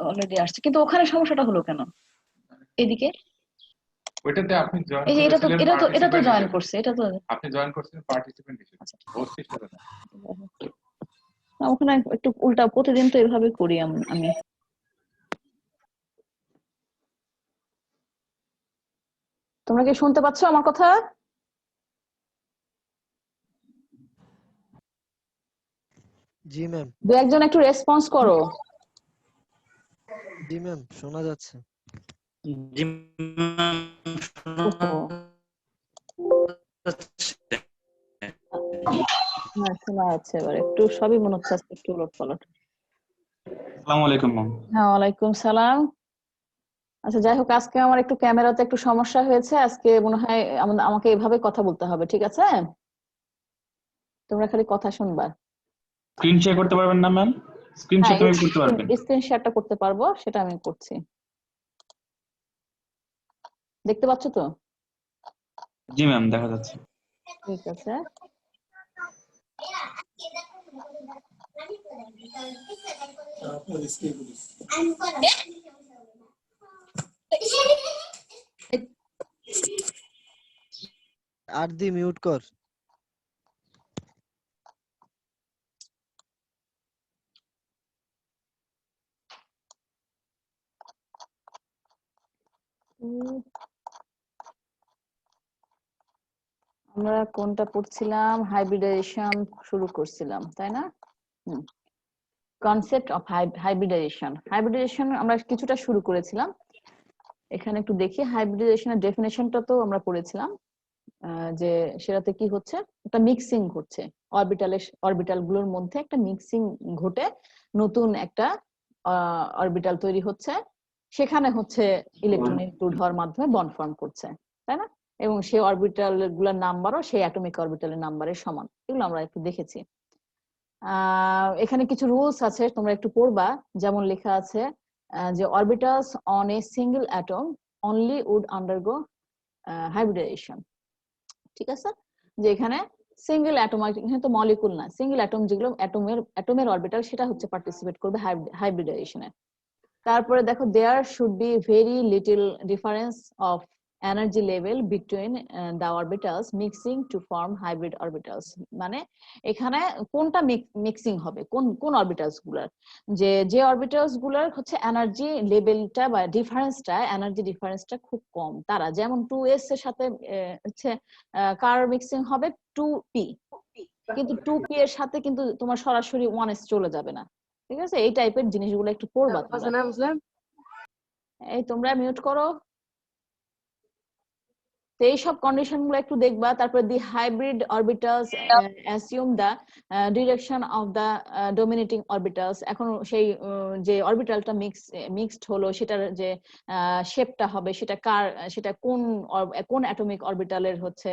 Already আসছে, কিন্তু ওখানে সমস্যাটা হলো কেন এদিকে? ওইটাতে আপনি জয়েন এই যে করেছিলেন এটা তো পার্টিসিপেন্ট জয়েন হিসেবে। করছে, এটা তো আপনি জয়েন করছিলেন পার্টিসিপেন্ট হিসেবে, আচ্ছা। হোস্ট হিসেবে না। ওখানে একটু উল্টা, প্রতিদিন তো এভাবে করি আমি। তোমরা কি শুনতে পাচ্ছ আমার কথা? জি ম্যাম। দু একজন একটু রেসপন্স করো। জি ম্যাম, শোনা যাচ্ছে। জি ম্যাম, শোনা ওহো, যাচ্ছে। হ্যাঁ শোনা যাচ্ছে এবার, একটু সবই মনে হচ্ছে আজকে একটু উলট পালট। আসসালামু আলাইকুম ম্যাম। হ্যাঁ, ওয়ালাইকুম সালাম। আচ্ছা যাই হোক, আজকে আমার একটু ক্যামেরাতে একটু সমস্যা হয়েছে, আজকে মনে হয় আমাকে এভাবে কথা বলতে হবে, ঠিক আছে? তোমরা খালি কথা শুনবা। স্ক্রিন শেয়ার করতে পারবেন না ম্যাম? স্ক্রিন হ্যাঁ, শেয়ার তুমি করতে পারবেন? স্ক্রিন শেয়ারটা করতে পারবো, সেটা আমি করছি। দেখতে পাচ্ছ তো? জি ম্যাম, দেখা যাচ্ছে। ঠিক আছে। আর দি মিউট কর। আমরা কোনটা পড়ছিলাম? হাইব্রিডাইজেশন শুরু করছিলাম, তাই না? কনসেপ্ট অফ হাইব্রিডাইজেশন আমরা কিছুটা শুরু করেছিলাম। এখানে একটু দেখি, হাইব্রিডাইজেশনের ডেফিনেশনটা তো আমরা পড়েছিলাম, যে সেটাতে কি হচ্ছে, একটা মিক্সিং ঘটছে, অরবিটাল গুলোর মধ্যে একটা মিক্সিং ঘটে নতুন একটা অরবিটাল তৈরি হচ্ছে, সেখানে হচ্ছে ইলেকট্রন ইনক্লুড হওয়ার মাধ্যমে বন্ড ফর্ম করছে, তাই না? এবং সেই অরবিটাল গুলোর নাম্বারও সেই অ্যাটমিক অরবিটালের নাম্বারের সমান। এগুলো আমরা একটু দেখেছি। এখানে কিছু রুলস আছে, তোমরা একটু পড়বা। যেমন লেখা আছে যে orbitals on a single atom only would undergo hybridisation. ঠিক আছে? যে এখানে সিঙ্গেল অ্যাটম, এখানে তো মলিকুল না, সিঙ্গেল অ্যাটম, যেগুলো অ্যাটমের অরবিটাল, সেটা হচ্ছে পার্টিসিপেট করবে হাইব্রিডাইজেশনে। তারপরে দেখো, there should be very little difference of energy level between the orbitals mixing to form hybrid orbitals. মানে এখানে কোনটা মিক্সিং হবে, কোন কোন অরবিটালস গুলার, যে অরবিটালস গুলার হচ্ছে এনার্জি লেভেলটা বা এনার্জি ডিফারেন্সটা খুব কম, তারা যেমন 2s এর সাথে হচ্ছে কার মিক্সিং হবে 2p, কিন্তু 2p এর সাথে কিন্তু তোমার সরাসরি 1s চলে যাবে না। ঠিক আছে? এই টাইপের জিনিসগুলো একটু পড়বা তোমরা। এই তোমরা মিউট করো। তো এইসব কন্ডিশন গুলো একটু দেখবা। তারপরে the hybrid orbitals assume the direction of the dominating orbitals. এখন সেই যে অরবিটালটা মিক্সড হলো, সেটার যে শেপটা হবে, সেটা কোন অ্যাটমিক অরবিটালের হচ্ছে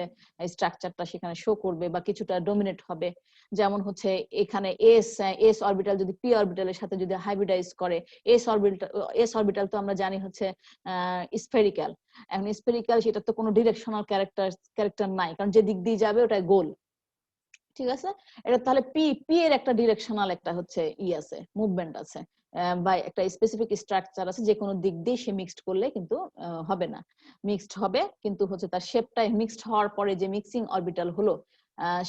স্ট্রাকচারটা সেখানে শো করবে বা কিছুটা ডমিনেট হবে। যেমন হচ্ছে এখানে এস অরবিটাল যদি পি অরবিটালের সাথে যদি হাইব্রিডাইজ করে, এস অরবিটাল তো আমরা জানি হচ্ছে স্ফেরিক্যাল। এখন স্ফেরিক্যাল, সেটা তো কোনো ডিরেকশনাল ক্যারেক্টার নাই, কারণ যে দিক দিয়ে যাবে ওটা গোল। ঠিক আছে? এটা তাহলে পি পি এর একটা ডিরেকশনাল একটা হচ্ছে আছে, মুভমেন্ট আছে, বা একটা স্পেসিফিক স্ট্রাকচার আছে, যে কোনো দিক দিয়ে সে মিক্সড করলে কিন্তু হবে না। মিক্সড হবে কিন্তু হচ্ছে তার শেপটা, মিক্সড হওয়ার পরে যে মিক্সিং অরবিটাল হলো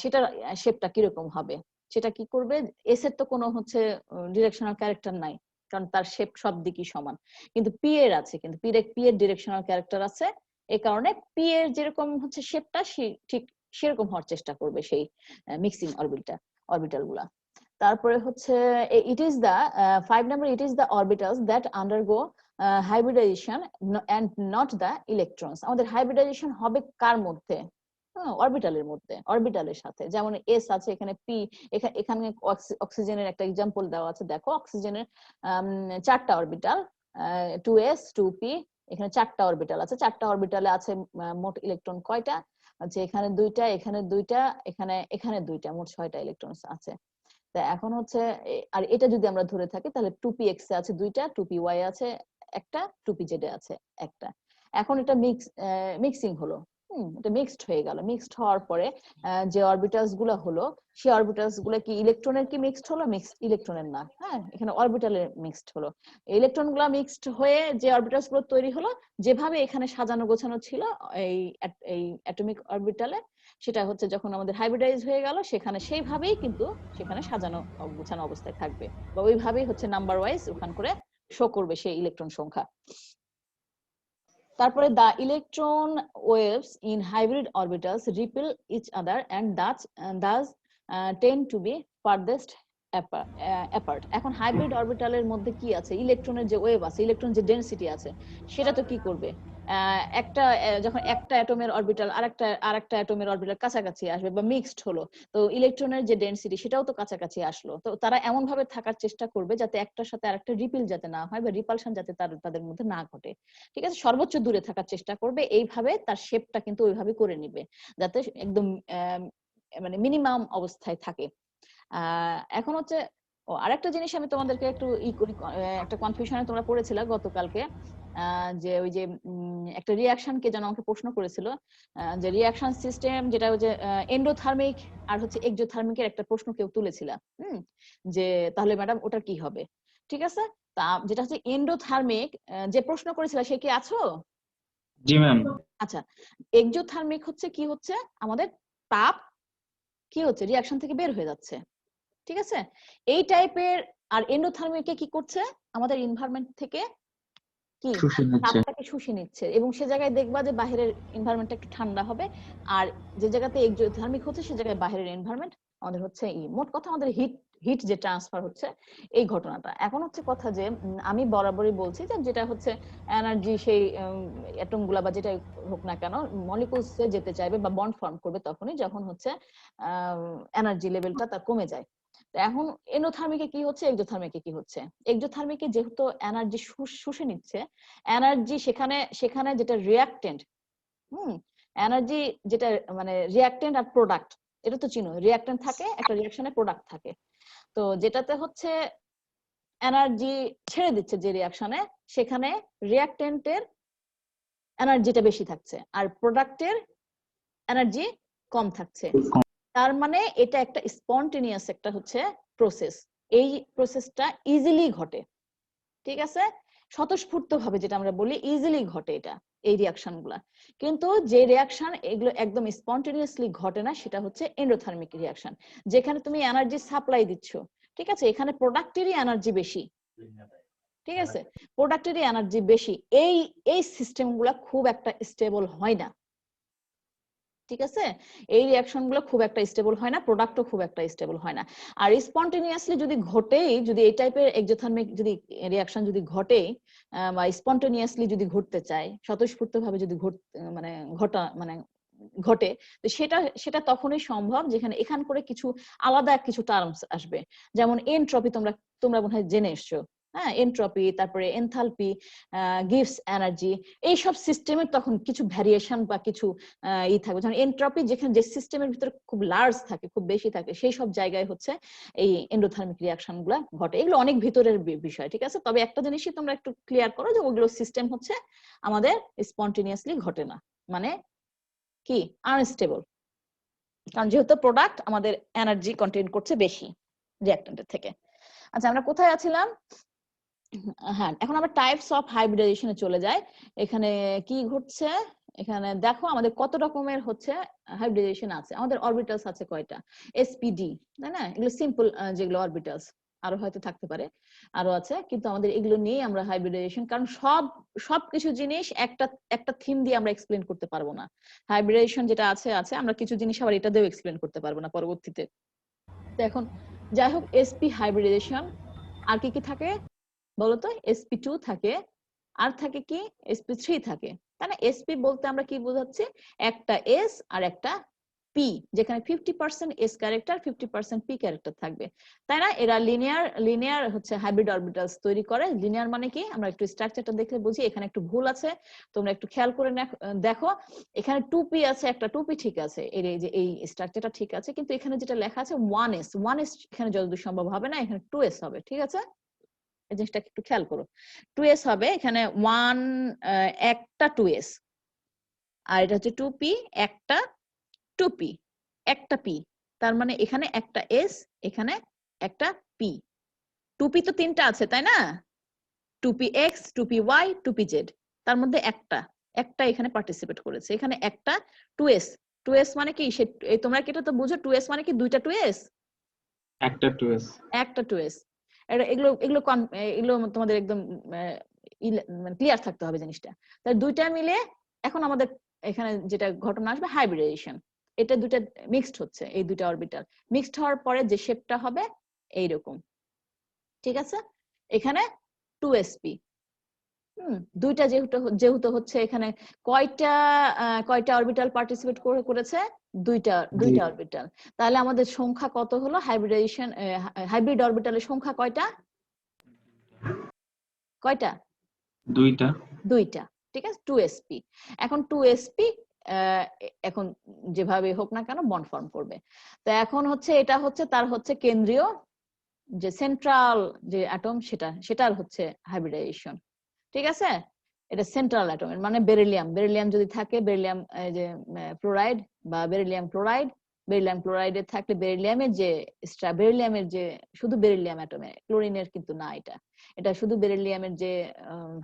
সেটার শেপটা কিরকম হবে, সেটা কি করবে। এস এর তো কোনো হচ্ছে ডিরেকশনাল ক্যারেক্টার নাই, কারণ তার শেপ সব দিকই সমান। কিন্তু পি এর আছে, কিন্তু পি এর ডিরেকশনাল ক্যারেক্টার আছে, এই কারণে পি এর যেরকম হচ্ছে শেপটা ঠিক সেরকম হওয়ার চেষ্টা করবে সেই মিক্সিং অরবিটাল গুলা। তারপরে হচ্ছে it is the 5 number, it is the orbitals that undergo hybridisation and not the electrons. আমাদের হাইব্রিডাইজেশন হবে কার মধ্যে? অরবিটালের মধ্যে, অরবিটালের সাথে। যেমন এস আছে, এখানে পি, এখানে অক্সিজেনের একটা এক্সাম্পল দেওয়া আছে। দেখো, অক্সিজেনের 4টা অরবিটাল, 2s 2p, এখানে 4টা অরবিটাল আছে। 4টা অরবিটালে আছে মোট ইলেকট্রন কয়টা? আচ্ছা, এখানে 2টা, এখানে 2টা, এখানে 2টা, মোট 6টা ইলেকট্রন আছে। তা এখন হচ্ছে আর এটা যদি আমরা ধরে থাকি, তাহলে 2px এ আছে 2টা, 2py আছে একটা, 2pz এ আছে একটা। এখন এটা মিক্সিং হলো, এটা মিক্সড হয়ে গেল। মিক্সড হওয়ার পরে যে অরবিটালস গুলো হলো, সেই অরবিটালস গুলো কি ইলেকট্রনের কি মিক্সড হলো? মিক্সড ইলেকট্রনের না, হ্যাঁ, এখানে অরবিটালের মিক্সড হলো। ইলেকট্রন গুলা মিক্সড হয়ে যে অরবিটালস গুলো তৈরি হলো, যেভাবে এখানে সাজানো গোছানো ছিল এই এই অ্যাটমিক অরবিটালে, সেটা হচ্ছে যখন আমাদের হাইব্রিডাইজ হয়ে গেল, সেখানে সেইভাবেই কিন্তু সেখানে সাজানো গোছানো অবস্থায় থাকবে, বা ওইভাবেই হচ্ছে নাম্বার ওয়াইজ ওখান করে শো করবে সেই ইলেকট্রন সংখ্যা। তারপরে the electron waves in hybrid orbitals repel each other and thus tend to be farthest apart. এখন হাইব্রিড অরবিটালের মধ্যে কি আছে? ইলেকট্রনের যে ওয়েভ আছে, ইলেকট্রন যে ডেনসিটি আছে, সেটা তো কি করবে? যখন একটা অ্যাটমের অরবিটাল আরেকটা অ্যাটমের অরবিটাল কাছাকাছি আসবে বা মিক্সড হলো, তো ইলেকট্রনের যে ডেনসিটি সেটাও তো কাছাকাছি আসলো, তো তারা এমন ভাবে থাকার চেষ্টা করবে যাতে একটার সাথে আরেকটা রিপিল যাতে না হয় বা রিপালশন যাতে তাদের মধ্যে না ঘটে। ঠিক আছে, সর্বোচ্চ দূরে থাকার চেষ্টা করবে, এইভাবে তার শেপটা কিন্তু ওইভাবে করে নিবে যাতে একদম মানে মিনিমাম অবস্থায় থাকে। এখন হচ্ছে আরেকটা জিনিস আমি তোমাদেরকে একটু একটা কনফিউশনে তোমরা পড়েছিলে গতকালকে, যে ওই যে একটা রিঅ্যাকশনকে যেন আমাকে প্রশ্ন করেছিল, যে রিঅ্যাকশন সিস্টেম যেটা ওই যে এন্ডোথার্মিক আর হচ্ছে এক্সোথার্মিকের একটা প্রশ্ন কেউ তুলেছিল, যে তাহলে ম্যাডাম ওটা কি হবে? ঠিক আছে, তা যেটা হচ্ছে এন্ডোথার্মিক, যে প্রশ্ন করেছিল সে কি আছো? জি ম্যাম। আচ্ছা, এক্সোথার্মিক হচ্ছে কি হচ্ছে আমাদের তাপ কি হচ্ছে রিঅ্যাকশন থেকে বের হয়ে যাচ্ছে, ঠিক আছে, এই টাইপের। আর এন্ডোথার্মিকে কি করছে? আমাদের এনভায়রনমেন্ট থেকে কি তাপটাকে শুষে নিচ্ছে, এবং সে জায়গায় দেখবা যে বাইরের এনভায়রনমেন্টটা একটু ঠান্ডা হবে, আর যে জায়গাতে এক্সোথার্মিক হচ্ছে সে জায়গায় বাইরের এনভায়রনমেন্ট আমাদের হচ্ছে মোট কথা আমাদের হিট যে ট্রান্সফার হচ্ছে এই ঘটনাটা। এখন হচ্ছে কথা যে আমি বরাবরই বলছি যে যেটা হচ্ছে এনার্জি, সেই অ্যাটম গুলা বা যেটাই হোক না কেন মলিকুলসে যেতে চাইবে বা বন্ড ফর্ম করবে তখনই যখন হচ্ছে এনার্জি লেভেলটা তার কমে যায়। এখন এন্ডোথার্মিকে কি হচ্ছে, এক্সোথার্মিকে কি হচ্ছে? এক্সোথার্মিকে যেহেতু এনার্জি শুষে নিচ্ছে, এনার্জি সেখানে যেটা রিঅ্যাক্টেন্ট, এনার্জি যেটা মানে রিঅ্যাক্টেন্ট আর প্রোডাক্ট, এটা তো চিনো, রিঅ্যাক্টেন্ট থাকে একটা রিঅ্যাকশনে, প্রোডাক্ট থাকে। তো যেটাতে হচ্ছে এনার্জি ছেড়ে দিচ্ছে যে রিঅ্যাকশনে, সেখানে রিঅ্যাক্টেন্টের এনার্জিটা বেশি থাকছে আর প্রোডাক্টের এনার্জি কম থাকছে। তার মানে এটা একটা স্পন্টেনিয়াস একটা হচ্ছে প্রসেস, এই প্রসেসটা ইজিলি ঘটে, ঠিক আছে, স্বতঃস্ফূর্ত ভাবে যেটা আমরা বলি ইজিলি ঘটে এটা, এই রিঅ্যাকশন গুলা। কিন্তু যে রিঅ্যাকশন এগুলো একদম স্পন্টেনিয়াসলি ঘটে না, সেটা হচ্ছে এন্ডোথার্মিক রিঅ্যাকশন, যেখানে তুমি এনার্জি সাপ্লাই দিচ্ছ, ঠিক আছে, এখানে প্রোডাক্টেরই এনার্জি বেশি, ঠিক আছে, প্রোডাক্টেরই এনার্জি বেশি। এই সিস্টেম গুলা খুব একটা স্টেবল হয় না, ঠিক আছে, এই রিঅ্যাকশন গুলো খুব একটা স্টেবল হয় না, প্রোডাক্টও খুব একটা স্টেবল হয় না। আর স্পন্টেনিয়াসলি যদি ঘটেই, যদি এই টাইপের এক্সোথার্মিক যদি রিঅ্যাকশন যদি ঘটে বা স্পন্টেনিয়াসলি যদি ঘটতে চায়, স্বতঃস্ফূর্ত ভাবে যদি ঘটে, তো সেটা তখনই সম্ভব যেখানে এখান করে কিছু আলাদা কিছু টার্মস আসবে, যেমন এনট্রপি, তোমরা মনে হয় জেনে এসছো, হ্যাঁ, এনট্রপি, তারপরে এনথালপি, গিভস এনার্জি, এইসব সিস্টেমের তখন কিছু ভ্যারিয়েশন বা কিছু থাকবে। যেমন এনট্রপি যেখানে যে সিস্টেমের ভিতরে খুব লার্জ থাকে, খুব বেশি থাকে, সেই সব জায়গায় হচ্ছে এই এন্ডোথার্মিক রিঅ্যাকশন গুলা ঘটে। এগুলো অনেক ভিতরের বিষয়, ঠিক আছে, তবে একটা জিনিসই তোমরা একটু ক্লিয়ার করো যে ওগুলো সিস্টেম হচ্ছে আমাদের স্পন্টেনিয়াসলি ঘটে না, মানে কি আনস্টেবল, কারণ যেহেতু প্রোডাক্ট আমাদের এনার্জি কন্টেইন করছে বেশি রিঅ্যাক্ট্যান্টের থেকে। আচ্ছা, আমরা কোথায় আছিলাম? হ্যাঁ, এখন আমরা টাইপস অফ হাইব্রিডাইজেশনে চলে যাই। এখানে কি ঘটছে? এখানে দেখো আমাদের কত রকমের হচ্ছে হাইব্রিডাইজেশন আছে। আমাদের অরবিটালস আছে কয়টা? এসপিডি, তাই না? এগুলো সিম্পল যেগুলো অরবিটালস, আরো হয়তো থাকতে পারে, আরো আছে, কিন্তু আমাদের এগুলো নিয়ে আমরা হাইব্রিডাইজেশন, কারণ সবকিছু জিনিস একটা থিম দিয়ে আমরা এক্সপ্লেন করতে পারবো না। হাইব্রিডাইজেশন যেটা আছে আমরা কিছু জিনিস আবার এটা দিয়েও এক্সপ্লেন করতে পারবো না পরবর্তীতে। তো এখন যাই হোক, এসপি হাইব্রিডাইজেশন আর কি কি থাকে বলতো? sp2 থাকে, আর থাকে কি sp3 থাকে, তাই না? sp বলতে আমরা কি বোঝাচ্ছি? একটা s আর একটা p, যেখানে 50% s ক্যারেক্টার 50% p ক্যারেক্টার থাকবে, তাই না? এরা লিনিয়ার হচ্ছে হাইব্রিড অরবিটালস তৈরি করে। লিনিয়ার মানে কি? আমরা একটু স্ট্রাকচারটা দেখলে বুঝি। এখানে একটু ভুল আছে, তোমরা একটু খেয়াল করে দেখো। এখানে 2p আছে, একটা 2p ঠিক আছে, এই স্ট্রাকচারটা ঠিক আছে, কিন্তু এখানে যেটা লেখা আছে 1s এখানে যতদূর সম্ভব হবে না, এখানে 2s হবে, ঠিক আছে? এই জিনিসটা একটু খেয়াল করো, 2s হবে এখানে, একটা 2s। আর এটা হচ্ছে 2p, একটা 2p, একটা p, তার মানে এখানে একটা s, এখানে একটা p। 2p তো তিনটা আছে তাই না, 2px, 2py, 2pz, তার মধ্যে একটা এখানে পার্টিসিপেট করেছে, এখানে একটা 2s। 2s মানে কি, তোমরা কি এটা তো বুঝো, 2s মানে কি দুইটা 2s, একটা 2s। একটা 2s। এগুলো এগুলো এগুলো তোমাদের একদম মানে ক্লিয়ার থাকতে হবে জিনিসটা। তাই দুইটা মিলে এখন আমাদের এখানে যেটা ঘটনা আসবে হাইব্রিডাইজেশন, এটা দুইটা মিক্সড হচ্ছে, এই দুইটা অরবিটাল মিক্সড হওয়ার পরে যে শেপটা হবে এইরকম, ঠিক আছে। এখানে 2sp, দুইটা যেহেতু হচ্ছে এখানে কয়টা অরবিটাল পার্টিসিপেট করেছে, দুইটা অরবিটাল। তাহলে আমাদের সংখ্যা কত হলো, হাইব্রিড অরবিটালের সংখ্যা কয়টা, দুইটা, ঠিক আছে, 2sp। এখন 2sp এখন যেভাবে হোক না কেন বন্ড ফর্ম করবে। তো এখন হচ্ছে এটা হচ্ছে তার হচ্ছে কেন্দ্রীয় যে সেন্ট্রাল যে অ্যাটম, সেটার হচ্ছে হাইব্রিডাইজেশন, ঠিক আছে। এটা সেন্ট্রাল অ্যাটম, মানে বেরিলিয়াম যদি থাকে, বেরিলিয়াম যে ফ্লোরাইড বা বেরিলিয়াম ক্লোরাইডে থাকলে বেরিলিয়ামের যে শুধু বেরিলিয়াম অ্যাটমে, ক্লোরিনের কিন্তু না, এটা শুধু বেরিলিয়ামের যে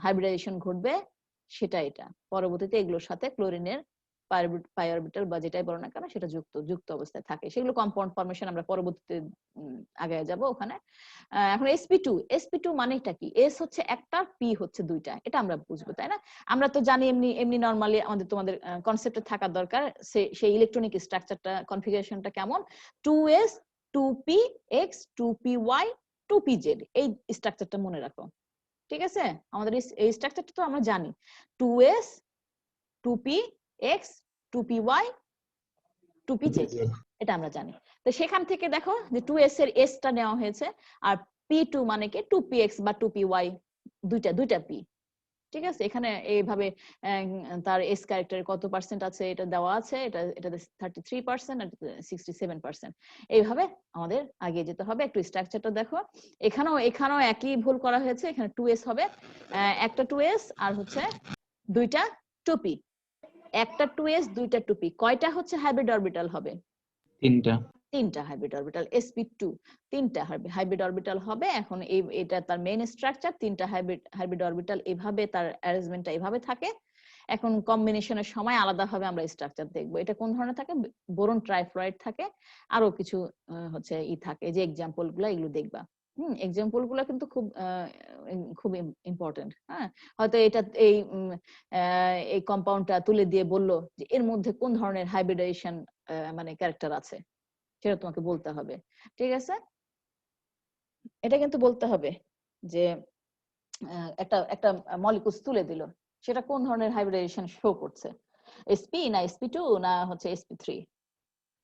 হাইব্রিডাইজেশন ঘটবে সেটা, এটা পরবর্তীতে এগুলোর সাথে ক্লোরিনের পাই অরবিটাল বা যেটাই বলো না কেন সেটা যুক্ত অবস্থায় থাকে, সেগুলো কম্পাউন্ড ফরমেশন আমরা পরবর্তীতে আগে যাব ওখানে। এখন sp2 মানেটা কি, s হচ্ছে একটা, p হচ্ছে দুইটা, এটা আমরা বুঝবো তাই না। আমরা তো জানি এমনি নরমালি তোমাদের কনসেপ্টে থাকা দরকার সেই ইলেকট্রনিক স্ট্রাকচারটা, কনফিগারেশনটা কেমন, 2s, 2px, 2py, 2pz, এই স্ট্রাকচারটা মনে রাখো, ঠিক আছে। আমাদের এই স্ট্রাকচারটা তো আমরা জানি, 2s, 2px, 2py, 2pz, এটা আমরা জানি। তো সেখান থেকে দেখো যে 2s এর s টা নেওয়া হয়েছে, আর p2 মানে কি 2px বা 2py, দুইটা p, ঠিক আছে। এখানে এইভাবে তার s ক্যারেক্টারের কত পার্সেন্ট আছে এটা দেওয়া আছে, এটাতে 33% আর 67%, এইভাবে আমাদের আগে যেতে হবে। একটু স্ট্রাকচারটা দেখো, এখানেও একই ভুল করা হয়েছে, এখানে 2s হবে, একটা 2s আর হচ্ছে দুইটা 2p, একটা 2s দুইটা 2p, কয়টা হচ্ছে হাইব্রিড অরবিটাল হবে, তিনটা হাইব্রিড অরবিটাল, sp2 তিনটা হাইব্রিড অরবিটাল হবে। এখন এটা তার মেইন স্ট্রাকচার, তিনটা হাইব্রিড অরবিটাল, এভাবে তার অ্যারেঞ্জমেন্টটা এভাবে থাকে। এখন কম্বিনেশনের সময় আলাদাভাবে আমরা স্ট্রাকচার দেখবো, এটা কোন ধরনের থাকে, বোরন ট্রাইফ্লুরাইড থাকে, আরো কিছু হচ্ছে থাকে, যে এক্সাম্পল গুলো এগুলো দেখবা। এক্সাম্পল গুলো কিন্তু খুব ইম্পর্টেন্ট। হ্যাঁ, হয়তো এটা এই কম্পাউন্ডটা তুলে দিয়ে বললো যে এর মধ্যে কোন ধরনের হাইব্রিডাইজেশন মানে ক্যারেক্টার আছে, সেটা তোমাকে বলতে হবে, ঠিক আছে। এটা কিন্তু বলতে হবে যে একটা মলিকুলস তুলে দিল, সেটা কোন ধরনের হাইব্রিডাইজেশন শো করছে, sp না sp2 না হচ্ছে sp3,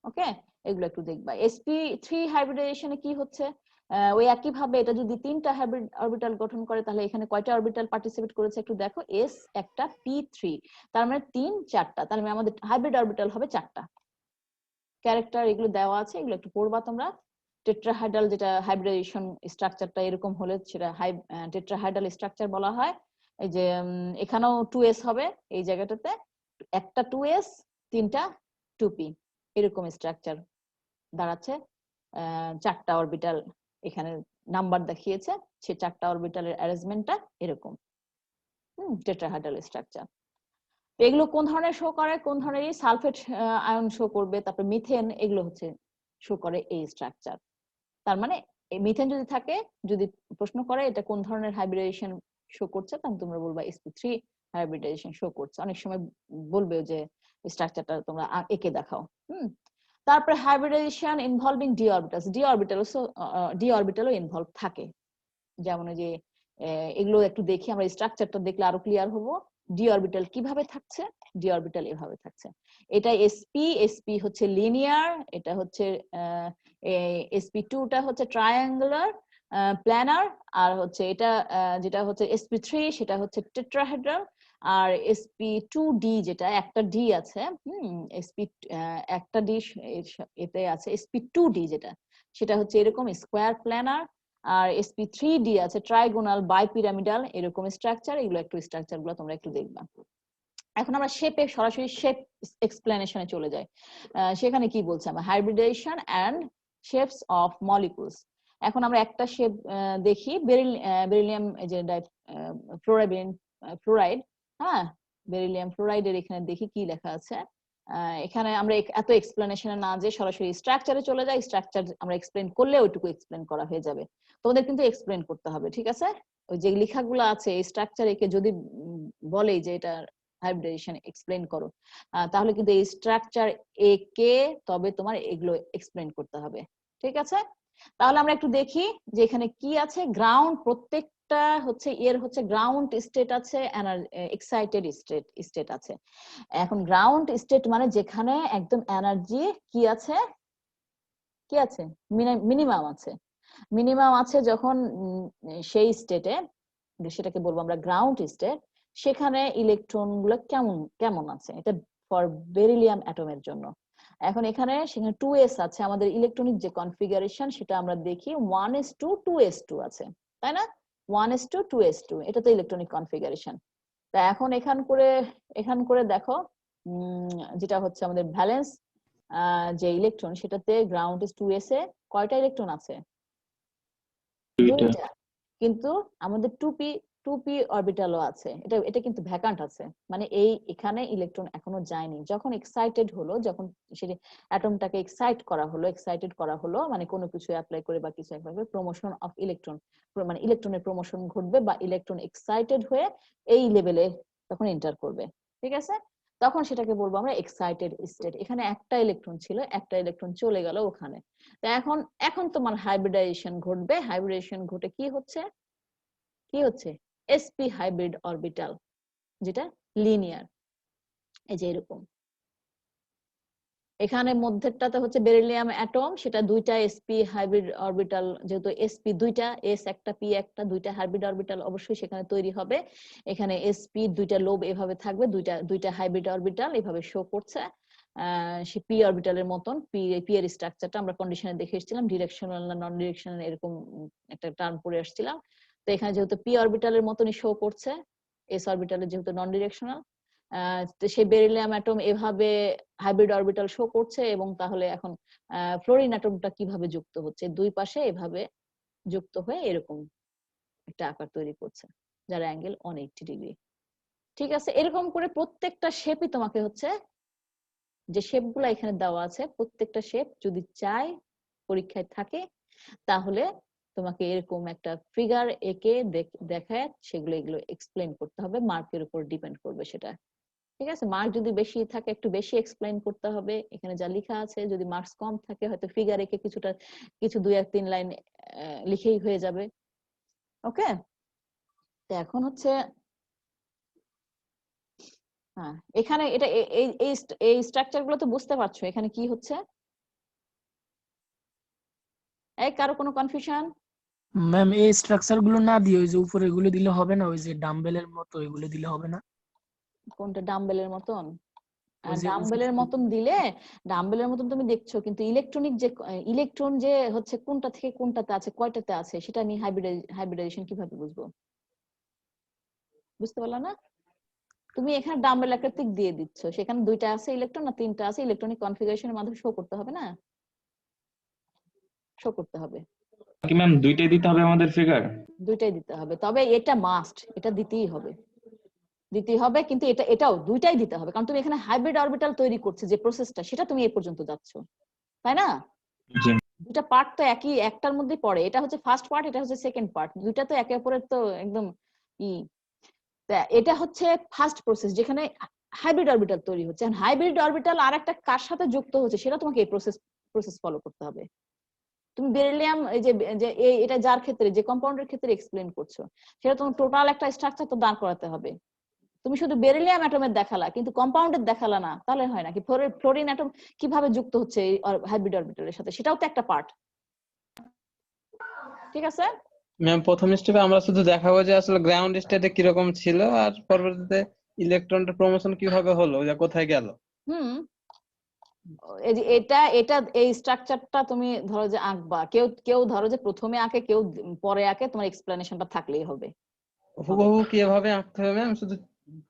ওকে। এগুলো একটু দেখবা। sp3 হাইব্রিডাইজেশনে কি হচ্ছে, ওই একই ভাবে এটা যদি তিনটা হাইব্রিড অরবিটাল গঠন করে, তাহলে এখানে কয়টা অরবিটাল পার্টিসিপেট করেছে একটু দেখো, s একটা, p3, তার মানে 3 4টা, তার মানে আমাদের হাইব্রিড অরবিটাল হবে 4টা। ক্যারেক্টার এগুলো দেওয়া আছে, এগুলো একটু পড়বা তোমরা। টেট্রাহাইড্রাল যেটা হাইব্রিডাইজেশন স্ট্রাকচারটা এরকম হলে সেটা টেট্রাহাইড্রাল স্ট্রাকচার বলা হয়। এই যে এখানেও 2s হবে, এই জায়গাটাতে একটা 2s, তিনটা 2p, এরকম স্ট্রাকচার দাঁড়াচ্ছে। 4টা অরবিটাল এখানে নাম্বার দেখিয়েছে, সে 4টা অরবিটালের অ্যারেঞ্জমেন্টটা এরকম, টেট্রাহাইড্রাল স্ট্রাকচার। এগুলো কোন ধরনের শো করে, কোন ধরনের সালফেট আয়ন শো করবে, তারপর মিথেন, এগুলো হচ্ছে শো করে এই স্ট্রাকচার। তার মানে মিথেন যদি থাকে, যদি প্রশ্ন করে এটা কোন ধরনের হাইব্রিডাইজেশন শো করছে, তাহলে তোমরা বলবা sp3 হাইব্রিডাইজেশন শো করছে। অনেক সময় বলবে যে স্ট্রাকচারটা তোমরা এঁকে দেখাও। তারপরে হাইব্রিডাইজেশন ইনভলভিং ডি অরবিটালও ইনভলভ থাকে, যেমন যে এগুলো একটু দেখি আমরা, স্ট্রাকচারটা দেখলে আরো ক্লিয়ার হবো। ডি অরবিটাল কিভাবে থাকছে, ডি অরবিটাল এভাবে থাকছে, এটা sp হচ্ছে লিনিয়ার, এটা হচ্ছে sp2 টা হচ্ছে ট্রায়াঙ্গুলার প্ল্যানার, আর হচ্ছে এটা যেটা হচ্ছে sp3 সেটা হচ্ছে টেট্রাহেড্রাল, আর sp2d যেটা একটা ডি আছে, একটা ডি এতে আছে, sp2d যেটা সেটা হচ্ছে এরকম স্কোয়ার প্ল্যানার, আর sp3d আছে ট্রাইগোনাল বাইপিরামিডাল, এরকম স্ট্রাকচার। এগুলো একটু স্ট্রাকচার গুলো তোমরা একটু দেখবা। এখন আমরা শেপে সরাসরি শেপ এক্সপ্লেনেশনে চলে যাই। সেখানে কি বলছে আমরা হাইব্রিডেশন এন্ড শেপস অফ মলিকুলস। এখন আমরা একটা শেপ দেখি, বেরিলিয়াম যে ফ্লোরাইড, হ্যাঁ বেরিলিয়াম ফ্লোরাইডের এখানে দেখি কি লেখা আছে। এখানে আমরা এত এক্সপ্লেনেশনে না যে সরাসরি স্ট্রাকচারে চলে যাই, স্ট্রাকচার আমরা এক্সপ্লেন করলে ওইটুকু এক্সপ্লেন করা হয়ে যাবে। তোমাদের কিন্তু এক্সপ্লেন করতে হবে, ঠিক আছে? ওই যে লেখাগুলো আছে এই স্ট্রাকচার একে যদি বলে যে এটা হাইব্রিডেশন এক্সপ্লেন করো, তাহলে কিন্তু এই স্ট্রাকচার একে তবে তোমার এগুলো এক্সপ্লেন করতে হবে, ঠিক আছে? তাহলে আমরা একটু দেখি যে এখানে কি আছে। গ্রাউন্ড, প্রত্যেকটা হচ্ছে এর হচ্ছে গ্রাউন্ড স্টেট আছে, এক্সাইটেড স্টেট আছে। এখন গ্রাউন্ড স্টেট মানে যেখানে একদম এনার্জি কি আছে, কি আছে, মিনিমাম আছে। মিনিমাম আছে যখন সেই স্টেটে, সেটাকে বলবো আমরা গ্রাউন্ড স্টেট, সেখানে ইলেকট্রন গুলো কেমন কেমন আছে, এটা ফর বেরিলিয়াম অ্যাটমের জন্য। এখন এখানে সেখানে 2s আছে, আমাদের ইলেকট্রনিক যে কনফিগারেশন সেটা আমরা দেখি 1s2 2s2 আছে, তাই না? 1s2 2s2 এটা তো ইলেকট্রনিক কনফিগারেশন। তা এখন এখান করে দেখো যেটা হচ্ছে আমাদের ভ্যালেন্স যে ইলেকট্রন, সেটাতে গ্রাউন্ড 2s এ কয়টা ইলেকট্রন আছে? দুইটা। কিন্তু আমাদের 2p অরবিটালও আছে, এটা কিন্তু ভ্যাকান্ট আছে, মানে এখানে ইলেকট্রন এখনো যায়নি। যখন এক্সাইটেড হলো, যখন সেটা অ্যাটমটাকে এক্সাইটেড করা হলো মানে কোনো কিছু অ্যাপ্লাই করে বা কিছু অ্যাপ্লাই করে, প্রমোশন অফ ইলেকট্রন, মানে ইলেকট্রনের প্রমোশন ঘটবে বা ইলেকট্রন এক্সাইটেড হয়ে এই লেভেলে তখন এন্টার করবে, ঠিক আছে? তখন সেটাকে বলবো আমরা এক্সাইটেড স্টেট। এখানে একটা ইলেকট্রন ছিল, একটা ইলেকট্রন চলে গেল ওখানে। তো এখন তোমার হাইব্রিডাইজেশন ঘটবে। হাইব্রিডাইজেশন ঘটে কি হচ্ছে sp হাইব্রিড অরবিটাল, যেটা লিনিয়ার, এই যে এরকম। এখানে মধ্যেরটাতে হচ্ছে বেরিলিয়াম অ্যাটম, সেটা দুইটা sp হাইব্রিড অরবিটাল, যেহেতু sp দুইটা, s একটা p একটা, দুইটা হাইব্রিড অরবিটাল অবশ্যই সেখানে তৈরি হবে। এখানে sp দুইটা লোব এভাবে থাকবে, দুইটা হাইব্রিড অরবিটাল এভাবে শো করছে। সে p অরবিটালের মতন, p এর স্ট্রাকচারটা আমরা কন্ডিশনে দেখে এসেছিলাম, ডিরেকশনাল না নন ডিরেকশনাল এরকম একটা টার্ম পড়ে আসছিলাম। তো এখানে যেহেতু p অরবিটালের মতনই শো করছে, s অরবিটালের যেহেতু নন ডিরেকশনাল, সেই বেরিলিয়াম অ্যাটম এভাবে হাইব্রিড অরবিটাল শো করছে। এবং তাহলে এখন ফ্লোরিন অ্যাটমটা কিভাবে যুক্ত হচ্ছে, দুই পাশে এভাবে যুক্ত হয়ে এরকম একটা আকার তৈরি করছে, যার অ্যাঙ্গেল 180 ডিগ্রি, ঠিক আছে? এরকম করে প্রত্যেকটা শেপই তোমাকে হচ্ছে, যে শেপগুলো এখানে দেওয়া আছে প্রত্যেকটা শেপ যদি চাই পরীক্ষায় থাকে, তাহলে তোমাকে এরকম একটা ফিগার এঁকে দেখায় এগুলো এক্সপ্লেন করতে হবে। মার্কের উপর ডিপেন্ড করবে সেটা, ঠিক আছে? মার্ক যদি বেশি থাকে একটু বেশি এক্সপ্লেইন করতে হবে এখানে যা লেখা আছে। যদি মার্কস কম থাকে হয়তো ফিগার এঁকে কিছু 2-3 লাইন লিখেই হয়ে যাবে, ওকে? তো এখন হচ্ছে হ্যাঁ, এখানে এটা এই স্ট্রাকচার গুলো তো বুঝতে পারছো এখানে কি হচ্ছে? কারো কোনো কনফিউশন? ম্যাম এই স্ট্রাকচার গুলো না দিয়ে ওই যে উপরে এগুলো দিলে হবে না? ওই যে ডাম্বেলের মতো এগুলো দিলে হবে না? কোনটা ডাম্বেলের মতন? ওই যে ডাম্বেলের মতন দিলে, ডাম্বেলের মতন তুমি দেখছো, কিন্তু ইলেকট্রনিক যে ইলেকট্রন যে হচ্ছে কোনটা থেকে কোনটাতে আছে, কয়টাতে আছে, সেটা আমি হাইব্রিডাইজেশন কিভাবে বুঝবো? বুঝতে পারলা না? তুমি এখানে ডাম্বেল একটা টিক দিয়ে দিচ্ছ, সেখানে দুইটা আছে ইলেকট্রন না তিনটা আছে, ইলেকট্রনিক কনফিগারেশনের মাধ্যমে শো করতে হবে না? শো করতে হবে, কি ম্যাম দুইটাই দিতে হবে আমাদের ফিগার? দুইটাই দিতে হবে। তবে এটা মাস্ট, এটা দিতেই হবে, কিন্তু এটাও দুইটাই দিতে হবে, কারণ তুমি এখানে হাইব্রিড অরবিটাল তৈরি করছে যে প্রসেসটা, সেটা তুমি এই পর্যন্ত যাচ্ছ, তাই না? জি দুটা পার্ট তো একটার মধ্যেই পড়ে, এটা হচ্ছে ফার্স্ট পার্ট, এটা হচ্ছে সেকেন্ড পার্ট, দুইটা তো একে অপরের তো একদম ই। এটা হচ্ছে ফার্স্ট প্রসেস যেখানে হাইব্রিড অরবিটাল তৈরি হচ্ছে। হাইব্রিড অরবিটাল আর একটা কার সাথে যুক্ত হচ্ছে সেটা তোমাকে এই প্রসেস ফলো করতে হবে। তুমি বেরিলিয়াম এটা যার ক্ষেত্রে, যে কম্পাউন্ডের ক্ষেত্রে এক্সপ্লেন করছো, সেটা তোমার টোটাল একটা স্ট্রাকচার তো দাঁড় করাতে হবে। তুমি শুধু বেরিলিয়াম অ্যাটমের দেখালা কিন্তু কম্পাউন্ডের দেখালা না, তাহলে হয় নাকি? ফ্লোরিন অ্যাটম কিভাবে যুক্ত হচ্ছে এই হাইব্রিড অরবিটালের সাথে, সেটাও তো একটা পার্ট, ঠিক আছে? ম্যাম প্রথম স্টেপে আমরা শুধু দেখাবো যে আসলে গ্রাউন্ড স্টেটে কিরকম ছিল, আর পরবর্তীতে ইলেকট্রনটা প্রমোশন কিভাবে হলো, যা কোথায় গেল। হুম, এই যে এটা এই স্ট্রাকচারটা তুমি ধরো যে আঁকবা, কেউ ধরো যে প্রথমে আঁকে, কেউ পরে আঁকে, তোমার এক্সপ্লেনেশনটা থাকলেই হবে। হুবহু কি এভাবে আঁকতে হবে ম্যাম? শুধু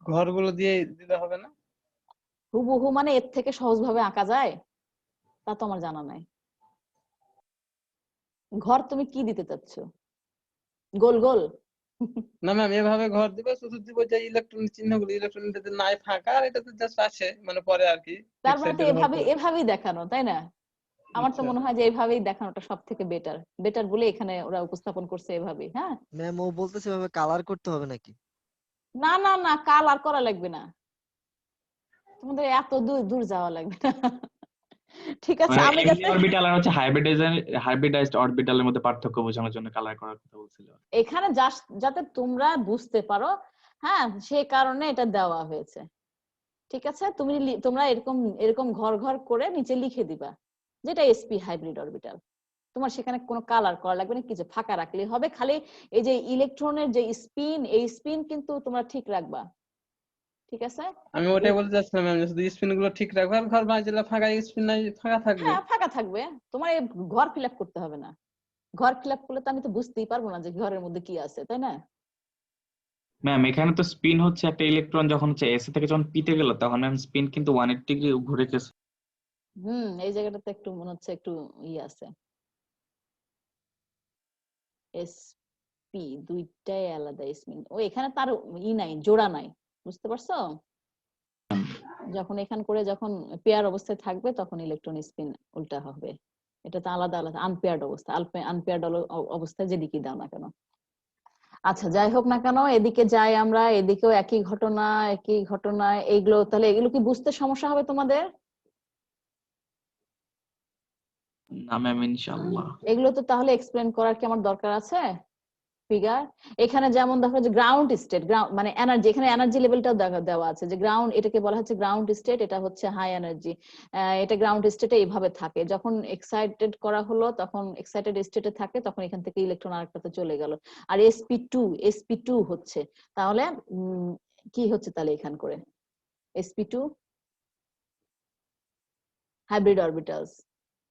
ঘরগুলো দিয়ে দিলে হবে না? হুবহু মানে এর থেকে সহজভাবে আঁকা যায় তা তো আমার জানা নাই। ঘর তুমি কি দিতে চাচ্ছ? গোল গোল? না ম্যাম, এভাবে ঘর দিবে, শুধু দিব যে ইলেকট্রনিক চিহ্নগুলো, ইলেকট্রনিক নাই ফাঁকা, আর এটাতে জাস্ট আছে মানে পরে আর কি তার মানে তো ফিক্সেটের মতো। এভাবেই দেখানো, তাই না? আমার তো আচ্ছা। মনে হয় যে এভাবেই দেখানোটা সব থেকে বেটার বলে এখানে ওরা উপস্থাপন করছে এভাবেই। হ্যাঁ, ম্যাম ও বলতেছে এভাবে কালার করতে হবে নাকি? না না না, কালার করা লাগবে না, তোমাদের এত দূর দূর যাওয়া লাগবে না। ঠিক আছে, মানে আমি এমনি যাতে অরবিটাল আর হচ্ছে হাইব্রিডাইজড অরবিটালের মধ্যে পার্থক্য বোঝানোর জন্য কালার করার কথা বলছিল। এখানে যাতে তোমরা বুঝতে পারো, হ্যাঁ, সেই কারণে এটা দেওয়া হয়েছে। ঠিক আছে, তোমরা এরকম এরকম ঘর ঘর করে নিচে লিখে দিবা যেটা এসপি হাইব্রিড অরবিটাল। তোমার সেখানে কোনো কালার করা লাগবে না, কিছু ফাঁকা রাখলেই হবে। খালি এই যে ইলেকট্রনের যে স্পিন, এই স্পিন কিন্তু তোমরা ঠিক রাখবা। ঠিক আছে, আমি ওটাই বলতে চাচ্ছিলাম ম্যাম, শুধু স্পিন গুলো ঠিক রাখবো, আর ঘর বাঁচলে ফাঁকা, স্পিন নাই ফাঁকা থাকবে। হ্যাঁ ফাঁকা থাকবে, তোমার এই ঘর ফিল আপ করতে হবে না। ঘর ফিল আপ করলে তো আমি তো বুঝতেই পারবো না যে ঘরের মধ্যে কি আছে, তাই না? ম্যাম এখানে তো স্পিন হচ্ছে একটা ইলেকট্রন যখন হচ্ছে এস থেকে যখন পিতে গেল তখন ম্যাম স্পিন কিন্তু 180 ডিগ্রি ঘুরে গেছে। এই জায়গাটাতে একটু মনে হচ্ছে একটু আছে। এসপি দুইটাই আলাদা স্পিন, ও এখানে তার নাই, জোড়া নাই, বুঝতে পারছো? যখন যখন পেয়ার অবস্থায় থাকবে তখন ইলেকট্রন স্পিন উল্টা হবে। এটা তো আলাদা আলাদা আনপেয়ার্ড অবস্থা, আনপেয়ার্ড অবস্থায় যেদিকে দাও না কেন। আচ্ছা, যাই হোক না কেন, এদিকে যাই আমরা, এদিকেও একই ঘটনা এইগুলো। তাহলে এগুলো কি বুঝতে সমস্যা হবে তোমাদের? না ম্যাম, ইনশাআল্লাহ। এগুলো তো তাহলে এক্সপ্লেন করার কি আমার দরকার আছে? ফিগার এখানে যেমন দেখো যে গ্রাউন্ড স্টেট, মানে এনার্জি, এখানে এনার্জি লেভেলটাও দেওয়া আছে যে গ্রাউন্ড, এটাকে বলা হচ্ছে গ্রাউন্ড স্টেট, এটা হচ্ছে হাই এনার্জি। এটা গ্রাউন্ড স্টেটে এইভাবে থাকে, যখন এক্সাইটেড করা হলো তখন এক্সাইটেড স্টেটে থাকে, তখন এখান থেকে ইলেকট্রন আরেকটাতে চলে গেল। আর sp2 হচ্ছে, তাহলে কি হচ্ছে তাহলে এখান করে sp2 হাইব্রিড অরবিটালস,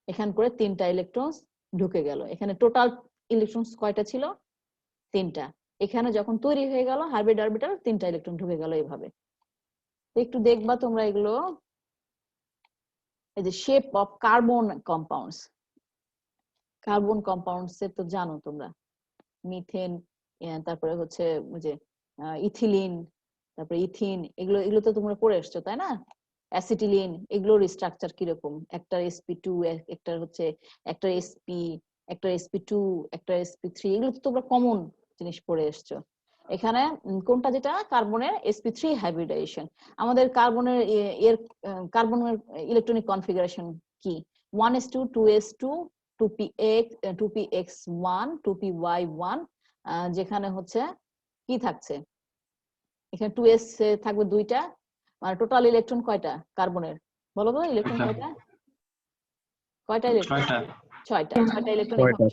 এখান করে 3টা ইলেকট্রন ঢুকে গেল। এখানে টোটাল ইলেকট্রন কয়টা ছিল? 3টা। এখানে যখন তৈরি হয়ে গেল হাইব্রিড অরবিটাল, 3টা ইলেকট্রন ঢুকে গেল এইভাবে। একটু দেখবা তোমরা এগুলো, এই যে shape of carbon compounds. Carbon compounds এর তো জানো তোমরা, মিথেন, তারপরে হচ্ছে যে ইথিলিন, তারপরে ইথিন, এগুলো তো তোমরা পড়ে এসছো, তাই না? অ্যাসিটিলিন, এগুলোর স্ট্রাকচার কিরকম, একটা sp2, একটা হচ্ছে একটা একটা sp2, একটা sp3, এগুলো তো তোমরা কমন জিনিস পড়ে এসছো। এখানে কোনটা যেটা কার্বনের sp3 হাইব্রিডাইজেশন। আমাদের কার্বনের কার্বনের ইলেকট্রনিক কনফিগারেশন কি? 1s2, 2s2, 2px, 2px1, 2py1, যেখানে হচ্ছে কি থাকছে, এখানে 2s থাকবে 2টা। মানে টোটাল ইলেকট্রন কয়টা কার্বনের, বলো তো ইলেকট্রন কয়টা? কয়টা ইলেকট্রন? 6টা ইলেকট্রন এভাবে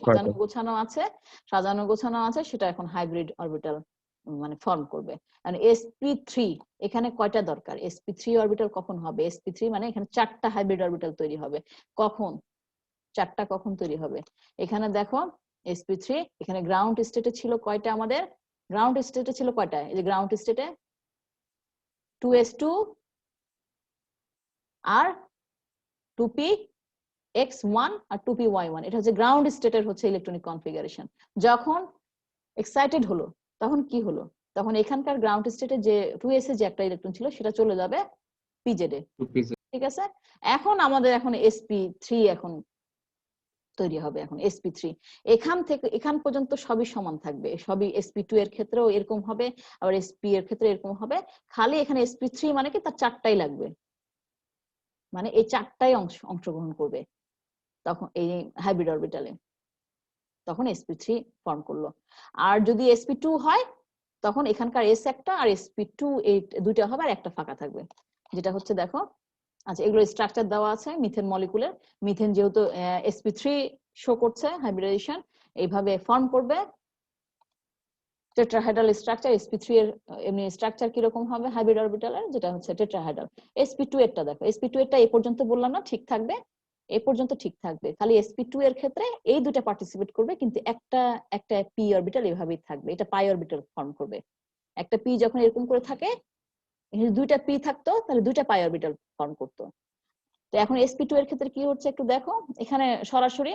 সাজানো গোছানো আছে, সেটা এখন হাইব্রিড অরবিটাল মানে ফর্ম করবে। আর sp3 এখানে কয়টা দরকার? sp3 অরবিটাল কখন হবে? sp3 মানে এখানে 4টা হাইব্রিড অরবিটাল তৈরি হবে। কখন 4টা কখন তৈরি হবে? এখানে দেখো sp3 এখানে গ্রাউন্ড স্টেটে ছিল কয়টা? আমাদের গ্রাউন্ড স্টেটে ছিল কয়টা? এই যে গ্রাউন্ড স্টেটে 2s2 আর 2px1 আর 2py1, এটা হচ্ছে গ্রাউন্ড স্টেটের হচ্ছে ইলেকট্রনিক কনফিগারেশন। যখন এক্সাইটেড হলো তখন কি হলো? তখন এখানকার গ্রাউন্ড স্টেটে যে 2s এ যে একটা ইলেকট্রন ছিল সেটা চলে যাবে pz এ। ঠিক আছে, এখন আমাদের sp3 এখন তৈরি হবে। এখন sp3 এখান পর্যন্ত সবই সমান থাকবে, সবই sp2 এর ক্ষেত্রেও এরকম হবে, আবার sp এর ক্ষেত্রে এরকম হবে। খালি এখানে sp3 মানে কি, তার 4টাই লাগবে, মানে এই 4টাই অংশগ্রহণ করবে তখন এই হাইব্রিড অরবিটালে, তখন sp3 ফর্ম করলো। আর যদি sp2 হয় তখন এখানকার s একটা আর sp2 এই 2টা হবে, আর একটা ফাঁকা থাকবে, যেটা হচ্ছে দেখো। আচ্ছা, এগুলো স্ট্রাকচার দেওয়া আছে মিথেন মলিকুলের। মিথেন যেহেতু sp3 শো করছে হাইব্রিডাইজেশন, এইভাবে ফর্ম করবে টেট্রাহাইড্রাল স্ট্রাকচার। sp3 এর এমনি স্ট্রাকচার কি রকম হবে হাইব্রিড অরবিটালের, যেটা হচ্ছে টেট্রাহাইড্রাল। sp2 এরটা দেখো, sp2 এরটা এই পর্যন্ত বললাম না ঠিক থাকবে, এই পর্যন্ত ঠিক থাকবে। খালি sp2 এর ক্ষেত্রে এই 2টা পার্টিসিপেট করবে, কিন্তু একটা p অরবিটাল এভাবেই থাকবে, এটা পাই অরবিটাল ফর্ম করবে। একটা p যখন এরকম করে থাকে এখানে দুইটা পি থাকতো তাহলে দুইটা পাই অরবিটাল ফর্ম করতো। তো এখন sp2 এর ক্ষেত্রে কি হচ্ছে একটু দেখো, এখানে সরাসরি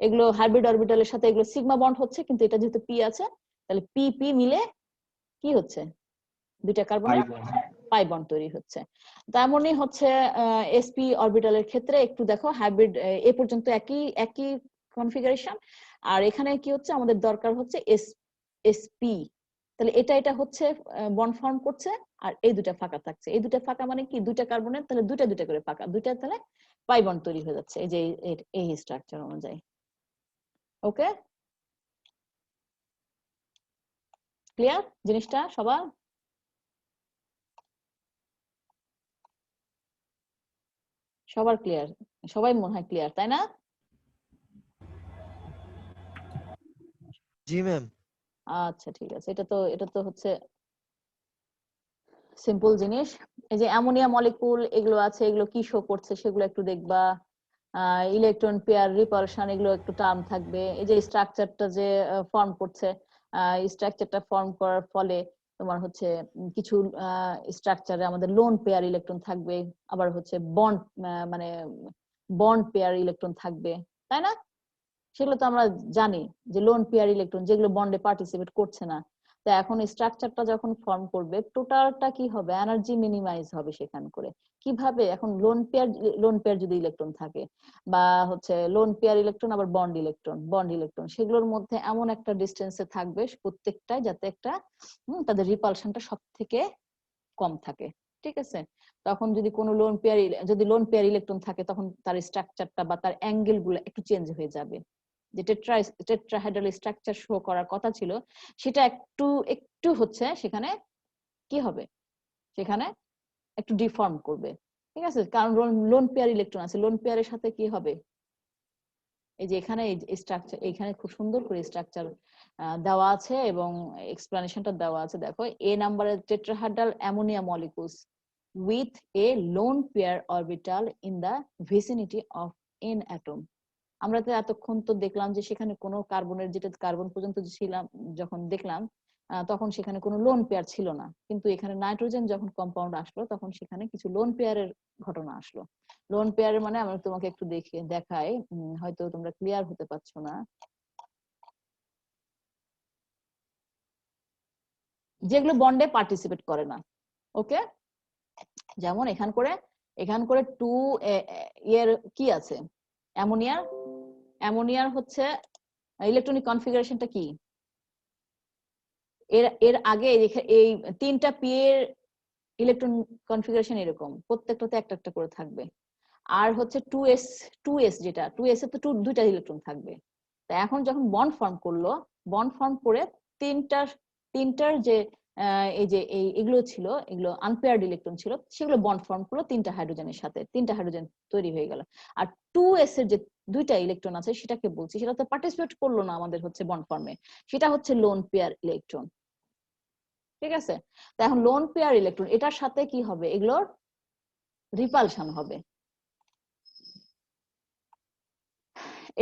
এগুলো হাইব্রিড অরবিটালের সাথে এগুলো সিগমা বন্ড হচ্ছে, কিন্তু এটা যেহেতু পি আছে তাহলে পি পি মিলে কি হচ্ছে দুইটা কার্বনের পাই বন্ড তৈরি হচ্ছে। তেমনই হচ্ছে sp অরবিটালের ক্ষেত্রে একটু দেখো হাইব্রিড এ পর্যন্ত একই একই কনফিগারেশন, আর এখানে কি হচ্ছে আমাদের দরকার হচ্ছে sp, তাহলে এটা হচ্ছে বন্ড ফর্ম করছে আর এই দুটা ফাঁকা থাকছে। এই দুটা ফাঁকা মানে কি দুইটা কার্বনের তাহলে দুইটা দুইটা করে ফাঁকা, দুইটা তাহলে পাই বন্ড তৈরি হয়ে যাচ্ছে এই যে এই স্ট্রাকচার অনুযায়ী। ওকে, ক্লিয়ার জিনিসটা সবার? সবার ক্লিয়ার? সবাই মনে হয় ক্লিয়ার, তাই না? জি ম্যাম। আচ্ছা ঠিক আছে, এটা তো হচ্ছে সিম্পল জিনিস। এই যে অ্যামোনিয়া মলিকুল এগুলো আছে, এগুলো কি শো করছে সেগুলো একটু দেখবা। ইলেকট্রন পেয়ার রিপালশন এগুলো একটু টার্ম থাকবে। এই যে স্ট্রাকচারটা যে ফর্ম করছে, স্ট্রাকচারটা ফর্ম করার ফলে তোমার হচ্ছে কিছু স্ট্রাকচারে আমাদের লোন পেয়ার ইলেকট্রন থাকবে, আবার হচ্ছে বন্ড মানে বন্ড পেয়ার ইলেকট্রন থাকবে, তাই না? সেগুলো তো আমরা জানি যে লোন পেয়ার ইলেকট্রন যেগুলো বন্ডে পার্টিসিপেট করছে না। তো এখন স্ট্রাকচারটা যখন ফর্ম করবে টোটালটা কি হবে, এনার্জি মিনিমাইজ হবে সেখান করে। কিভাবে? এখন লোন পেয়ার যদি ইলেকট্রন থাকে বা হচ্ছে লোন পেয়ার ইলেকট্রন আবার বন্ড ইলেকট্রন সেগুলোর মধ্যে এমন একটা ডিস্টেন্সে থাকবে প্রত্যেকটাই যাতে একটা তাদের রিপালশনটা সব থেকে কম থাকে, ঠিক আছে? তখন যদি কোনো লোন পেয়ার ইলেকট্রন থাকে তখন তার স্ট্রাকচারটা বা তার অ্যাঙ্গেল গুলো একটু চেঞ্জ হয়ে যাবে। যে টেট্রাহেড্রাল স্ট্রাকচার শো করার কথা ছিল সেটা একটু একটু হচ্ছে সেখানে কি হবে, সেখানে একটু ডিফর্ম করবে, ঠিক আছে? কারণ লোন পেয়ার ইলেকট্রন আছে, লোন পেয়ারের সাথে কি হবে, এই যে এখানে এই স্ট্রাকচার, এখানে খুব সুন্দর করে স্ট্রাকচার দেওয়া আছে এবং এক্সপ্লানেশনটা দেওয়া আছে। দেখো এ নাম্বারের tetrahedral ammonia molecules with a lone pair orbital in the vicinity of n atom. আমরা তো এতক্ষণ তো দেখলাম যে সেখানে কোনো কার্বনের, যেটা কার্বন পর্যন্ত ছিলাম যখন দেখলাম তখন সেখানে কোনো লোন পেয়ার ছিল না, কিন্তু এখানে নাইট্রোজেন যখন কম্পাউন্ড আসলো তখন সেখানে কিছু লোন পেয়ারের ঘটনা আসলো। লোন পেয়ারের মানে আমি তোমাকে একটু দেখাই, হয়তো তোমরা ক্লিয়ার হতে পারছো না। যেগুলো বন্ডে পার্টিসিপেট করে না, ওকে? যেমন এখান করে টু এর কি আছে, অ্যামোনিয়ার হচ্ছে ইলেকট্রনিক কনফিগারেশনটা কি, এর আগে এই তিনটা পি এর ইলেকট্রন কনফিগারেশন এরকম প্রত্যেকটাতে একটা একটা করে থাকবে। আর হচ্ছে 2s যেটা 2s এ তো দুইটা ইলেকট্রন থাকবে। তা এখন যখন বন্ড ফর্ম করে তিনটার যে এই যে এগুলো ছিল, এগুলো আনপেয়ার্ড ইলেকট্রন ছিল, সেগুলো বন্ড ফর্ম করলো তিনটা হাইড্রোজেনের সাথে, তিনটা হাইড্রোজেন তৈরি হয়ে গেল। আর 2s এর যে দুইটা ইলেকট্রন আছে সেটাকে বলছি, সেটা তো পার্টিসিপেট করলো না আমাদের হচ্ছে বন্ড ফর্মে, সেটা হচ্ছে লোন পেয়ার ইলেকট্রন, ঠিক আছে? তা এখন লোন পেয়ার ইলেকট্রন এটার সাথে কি হবে, এগুলোর রিপালশন হবে।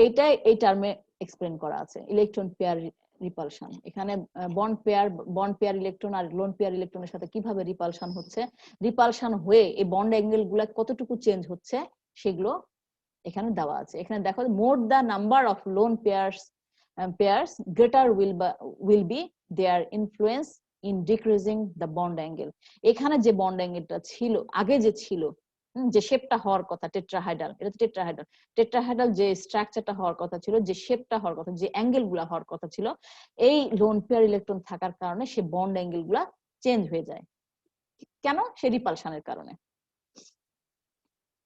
এইটাই এই টার্মে এক্সপ্লেন করা আছে, ইলেকট্রন পেয়ার রিপালশন। এখানে বন্ড পেয়ার ইলেকট্রন আর লোন পেয়ার ইলেকট্রনের সাথে কিভাবে রিপালশন হচ্ছে, রিপালশন হয়ে এই বন্ড অ্যাঙ্গেল গুলা কতটুকু চেঞ্জ হচ্ছে সেগুলো এখানে দেওয়া আছে। এখানে দেখো more the number of loan pairs greater will be their influence in decreasing the bond angle. এখানে যে বন্ড অ্যাঙ্গেলটা ছিল আগে যে ছিল, যে শেপটা হওয়ার কথা টেট্রাহাইড্রাল, এটা তো টেট্রাহাইড্রাল যে স্ট্রাকচারটা হওয়ার কথা ছিল, যে শেপটা হওয়ার কথা, যে অ্যাঙ্গেল গুলা হওয়ার কথা ছিল, এই লোন পেয়ার ইলেকট্রন থাকার কারণে সে বন্ড অ্যাঙ্গেল গুলা চেঞ্জ হয়ে যায়। কেন? সে রিপালশনের কারণে।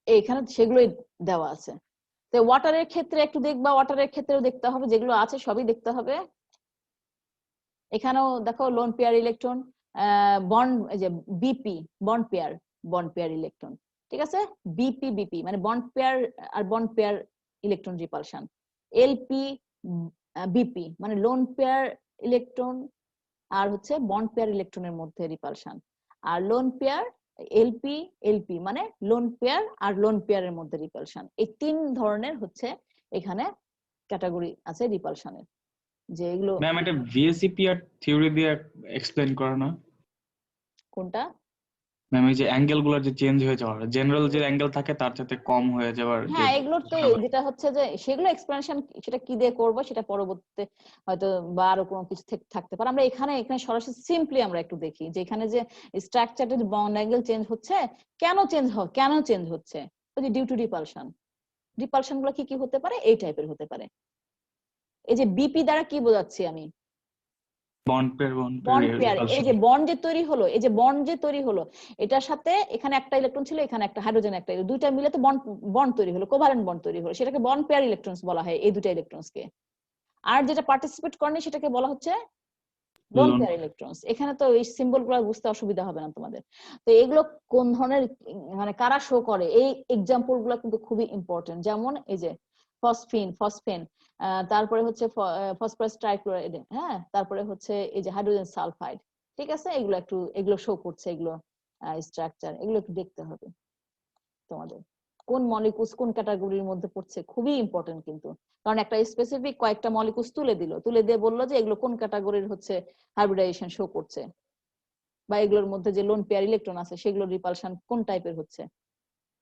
এইখানে সেগুলোই দেওয়া আছে। তো ওয়াটারের ক্ষেত্রে একটু দেখবা, ওয়াটারের ক্ষেত্রেও দেখতে হবে, যেগুলো আছে সবই দেখতে হবে। এখানেও দেখো লোন পেয়ার ইলেকট্রন, বন্ড, এই যে বিপি বন্ড পেয়ার ইলেকট্রন, ঠিক আছে? বিপি মানে bond pair electron repulsion. LP BP মানে লোন পেয়ার ইলেকট্রন আর হচ্ছে বন্ড পেয়ার ইলেকট্রনের মধ্যে রিপালশন। আর লোন পেয়ার এলপি মানে লোন পেয়ার আর লোন পেয়ারের মধ্যে রিপালশন। এই তিন ধরনের হচ্ছে এখানে ক্যাটাগরি আছে রিপালশনের, যে এগুলো। ম্যাম এটা ভিএসিপি আর থিওরি দিয়ে এক্সপ্লেইন করা না? কোনটা? ম্যাম এই যে অ্যাঙ্গেল গুলো যে চেঞ্জ হয়ে যাওয়ার, জেনারেল যে অ্যাঙ্গেল থাকে তার সাথে কম হয়ে যাওয়ার যে হ্যাঁ, এগুলোর তো যেটা হচ্ছে যে সেগুলো এক্সপ্লেনেশন সেটা কি দিয়ে করবো সেটা পরবর্তীতে হয়তো বা আরো কোনো কিছু থাকতে পারে। আমরা এখানে সরাসরি সিম্পলি আমরা একটু দেখি যে এখানে যে স্ট্রাকচারের যে বন্ড অ্যাঙ্গেল চেঞ্জ হচ্ছে, কেন চেঞ্জ হচ্ছে, ওই যে ডিউ টু রিপালশন। রিপালশন গুলো কি কি হতে পারে, এই টাইপের হতে পারে। এই যে বিপি দ্বারা কি বোঝাচ্ছি আমি, বন্ড পেয়ার। এই যে বন্ড যে তৈরি হলো, এটার সাথে এখানে একটা ইলেকট্রন ছিল, এখানে একটা হাইড্রোজেন, একটা দুইটা মিলে তো বন্ড তৈরি হলো, কোভালেন্ট বন্ড তৈরি হলো, সেটাকে বন্ড পেয়ার ইলেকট্রনস বলা হয়, এই দুটো ইলেকট্রনসকে। আর যেটা পার্টিসিপেট করেনি সেটাকে বলা হচ্ছে লোন পেয়ার ইলেকট্রনস। এখানে তো এই সিম্বল গুলো বুঝতে অসুবিধা হবে না তোমাদের। তো এগুলো কোন ধরনের মানে কারা শো করে, এই এক্সাম্পল গুলো কিন্তু খুবই ইম্পর্টেন্ট। যেমন এই যে ফসফেন, তারপরে হচ্ছে ফসফরাস ট্রাইক্লোরাইড, হ্যাঁ, তারপরে হচ্ছে এই যে হাইড্রোজেন সালফাইড। ঠিক আছে, এগুলো শো করছে, এগুলো স্ট্রাকচার, এগুলো একটু দেখতে হবে তোমাদের। কোন মলিকুলস কোন ক্যাটাগরির মধ্যে পড়ছে খুবই ইম্পর্টেন্ট কিন্তু, কারণ একটা স্পেসিফিক কয়েকটা মলিকুলস তুলে দিয়ে বললো যে এগুলো কোন ক্যাটাগরির হচ্ছে হাইব্রিডাইজেশন শো করছে, বা এগুলোর মধ্যে যে লোন পেয়ার ইলেকট্রন আছে সেগুলোর রিপালশন কোন টাইপের হচ্ছে,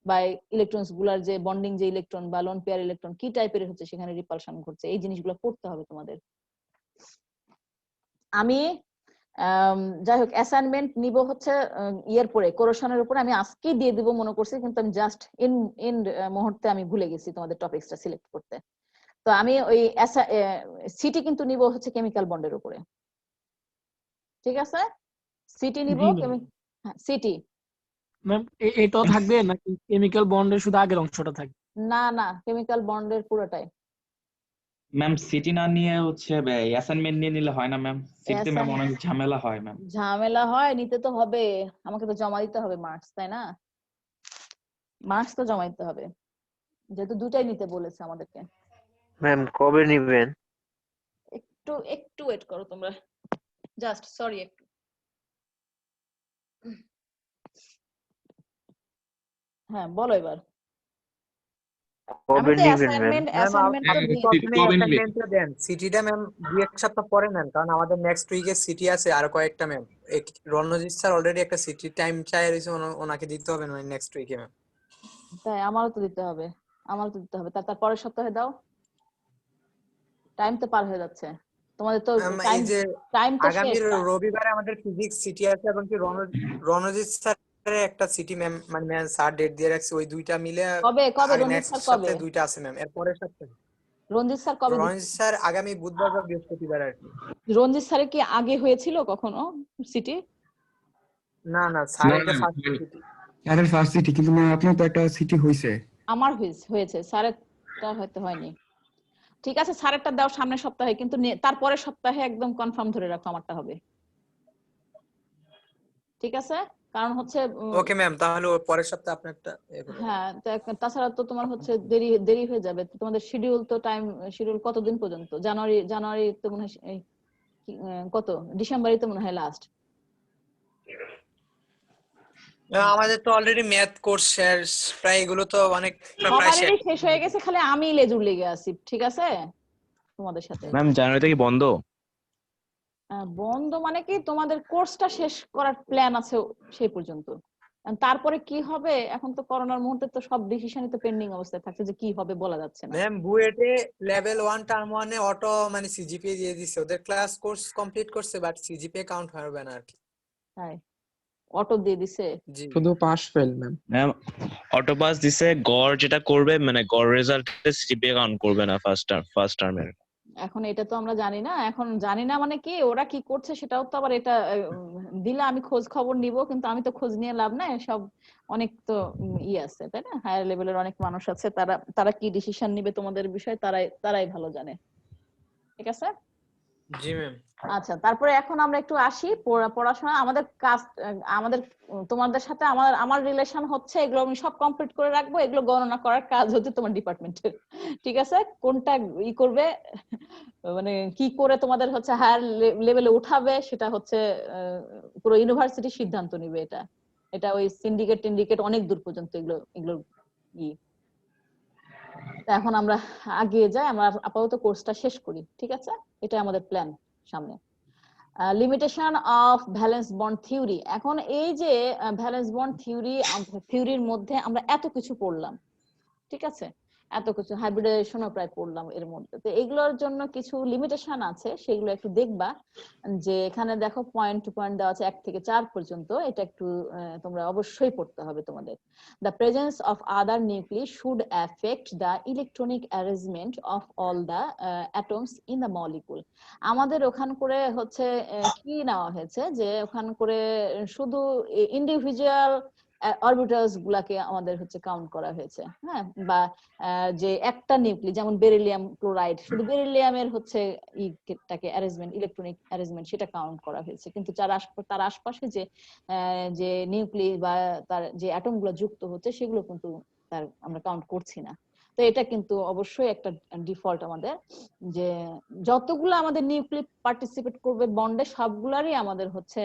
বা ইলেকট্রনস গুলার যে বন্ডিং যে ইলেকট্রন বা লোন পেয়ার ইলেকট্রন কি টাইপের হচ্ছে, সেখানে রিপালশন ঘটছে। এই জিনিসগুলো পড়তে হবে তোমাদের। আমি যাই হোক অ্যাসাইনমেন্ট নিব হচ্ছে ইয়ের পরে, কোরেশনের উপরে আমি আজকেই দিয়ে দিব মনে করছি, কিন্তু আমি জাস্ট ইন মুহূর্তে আমি ভুলে গেছি তোমাদের টপিকসটা সিলেক্ট করতে। তো আমি ওই সিটি কিন্তু নিব হচ্ছে কেমিক্যাল বন্ডের উপরে। ঠিক আছে, সিটি নিব, সিটি। ম্যাম এটাও থাকবে নাকি কেমিক্যাল বন্ডের শুধু আগের অংশটা থাকবে? না, কেমিক্যাল বন্ডের পুরোটাই। ম্যাম সিটি না নিয়ে হচ্ছে অ্যাসাইনমেন্ট নিয়ে নিলে হয় না ম্যাম? সিটিতে ম্যাম অনেক ঝামেলা হয় ম্যাম। ঝামেলা হয়, নিতে তো হবে, আমাকে তো জমা দিতে হবে মার্কস, তাই না? মার্কস তো জমা দিতে হবে, যেহেতু দুটাই নিতে বলেছে আমাদেরকে। ম্যাম কবে নিবেন? একটু ওয়েট করো তোমরা, জাস্ট সরি একটু। হ্যাঁ বলো এবার। কবে নিবেন ম্যাম? অ্যাসাইনমেন্ট আপনি প্রথমে অ্যাসাইনমেন্টটা দেন, সিটিটা ম্যাম 2-1 সপ্তাহ পরে নেন, কারণ আমাদের নেক্সট উইকে সিটি আছে আর কয়েকটা ম্যাম। রণজিৎ স্যার অলরেডি একটা সিটি টাইম চাই রয়েছে, ওনাকে দিতে হবে না নেক্সট উইকে ম্যাম। তাই আমারও তো দিতে হবে, তার পরের সপ্তাহে দাও, টাইম তো পার হয়ে যাচ্ছে তোমাদের তো। এই যে টাইম তো আগামী শেষ। রবিবারে আমাদের ফিজিক্স সিটি আছে, এবং কি রণজিৎ স্যারের একটা সিটি ম্যাম, মানে ম্যাম স্যার ডেট দিয়ে রাখছে, ওই দুইটা মিলে কবে রঞ্জিত নেক্সট স্যার কবে? সপ্তাহে দুইটা আছে ম্যাম, এর পরের সপ্তাহে। রঞ্জিত স্যার কবে? রণজিৎ স্যার আগামী বুধবার বা বৃহস্পতিবার আর কি। রঞ্জিত স্যারের কি আগে হয়েছিল কখনো সিটি? না স্যার এটা ফার্স্ট সিটি। স্যারের ফার্স্ট সিটি, কিন্তু ম্যাম আপনার তো একটা সিটি হইছে। আমার হয়েছে, স্যারেরটা হয়তো হয়নি। ঠিক আছে, স্যারেরটা দাও সামনের সপ্তাহে, কিন্তু তারপরের সপ্তাহে একদম কনফার্ম ধরে রাখো আমারটা হবে। ঠিক আছে, কারণ হচ্ছে ওকে ম্যাম, তাহলে ওর পরের সপ্তাহে আপনারটা হ্যাঁ, তাছাড়া তো তোমার হচ্ছে দেরি হয়ে যাবে। তোমাদের শিডিউল কতদিন পর্যন্ত? জানুয়ারি তো মনে হয় কত, ডিসেম্বরই তো মনে হয় লাস্ট। আমাদের তো অলরেডি ম্যাথ কোর্স শেষ প্রায়, এগুলো তো অনেক প্রায় সবারই শেষ হয়ে গেছে, খালি আমি লেজুর লেগে আছি। ঠিক আছে, তোমাদের সাথে ম্যাম জানুয়ারিতে কি বন্ধ? বন্ধ মানে কি, তোমাদের কোর্সটা শেষ করার প্ল্যান আছে সেই পর্যন্ত। তারপরে কি হবে, এখন তো করোনার মুহূর্তে তো সব ডিসিশনই তো পেন্ডিং অবস্থায় থাকছে, যে কি হবে বলা যাচ্ছে না। ম্যাম বুয়েটে লেভেল 1 টার্ম 1 এ অটো মানে সিজিপিএ দিয়ে দিছে, ওদের ক্লাস কোর্স কমপ্লিট করছে, বাট সিজিপিএ কাউন্ট হবে না আর কি। তাই অটো দিয়ে দিছে? জি শুধু pass fail ma'am. Ma'am auto pass দিছে, গড় যেটা করবে মানে গড় রেজাল্টে সিজিপিএ কাউন্ট করবে না ফার্স্ট টার্মের। এখন এটা তো আমরা জানি না, এখন জানি না মানে কি ওরা কি করছে সেটাও তো আবার, এটা দিলে আমি খোঁজ খবর নিব, কিন্তু আমি তো খোঁজ নিয়ে লাভ নাই, সব অনেক তো আছে তাই না, হায়ার লেভেলের অনেক মানুষ আছে, তারা কি ডিসিশন নিবে তোমাদের বিষয়ে তারাই ভালো জানে। ঠিক আছে, জি ম্যাম। আচ্ছা, তারপরে এখন আমরা একটু আসি পড়াশোনা। আমাদের কাজ, তোমাদের সাথে আমার রিলেশন হচ্ছে, এগুলো আমি সব কমপ্লিট করে রাখবো, এগুলো গণনা করার কাজ হচ্ছে তোমার ডিপার্টমেন্টের। ঠিক আছে, কোনটা করবে মানে কি করে তোমাদের হচ্ছে হায়ার লেভেলে উঠাবে, সেটা হচ্ছে পুরো ইউনিভার্সিটি সিদ্ধান্ত নিবে। এটা ওই সিন্ডিকেট অনেক দূর পর্যন্ত এগুলো এখন আমরা আগিয়ে যাই, আমরা আপাতত কোর্সটা শেষ করি। ঠিক আছে, এটা আমাদের প্ল্যান সামনে। Limitation of valence bond theory. এখন এই যে ভ্যালেন্স বন্ড থিওরির মধ্যে আমরা এত কিছু পড়লাম, ঠিক আছে, এত কিছু হাইব্রিডাইজেশনও প্রায় পড়লাম এর মধ্যে। তো এগুলোর জন্য কিছু লিমিটেশন আছে, সেগুলো একটু দেখবা। যে এখানে দেখো পয়েন্ট টু পয়েন্ট দেওয়া আছে 1 থেকে 4 পর্যন্ত, এটা একটু তোমরা অবশ্যই পড়তে হবে তোমাদের। The presence of other nucleus should affect the electronic arrangement of all the atoms in the molecule. আমাদের ওখান করে হচ্ছে কি নেওয়া হয়েছে, যে ওখান করে শুধু ইন্ডিভিজুয়াল অরবিটালস গুলাকে আমাদের হচ্ছে কাউন্ট করা হয়েছে, হ্যাঁ, বা যে একটা নিউক্লিয়াস যেমন বেরিলিয়াম ক্লোরাইড, শুধু বেরিলিয়ামের হচ্ছে ইটাকে অ্যারেঞ্জমেন্ট, ইলেকট্রনিক অ্যারেঞ্জমেন্ট সেটা কাউন্ট করা হয়েছে, কিন্তু তার আশপাশে যে নিউক্লিয়াস বা তার যে অ্যাটম গুলো যুক্ত হচ্ছে সেগুলো কিন্তু তার আমরা কাউন্ট করছি না। তো এটা কিন্তু অবশ্যই একটা ডিফল্ট আমাদের, যে যতগুলো আমাদের নিউক্লিয়াস পার্টিসিপেট করবে বন্ডে সবগুলারই আমাদের হচ্ছে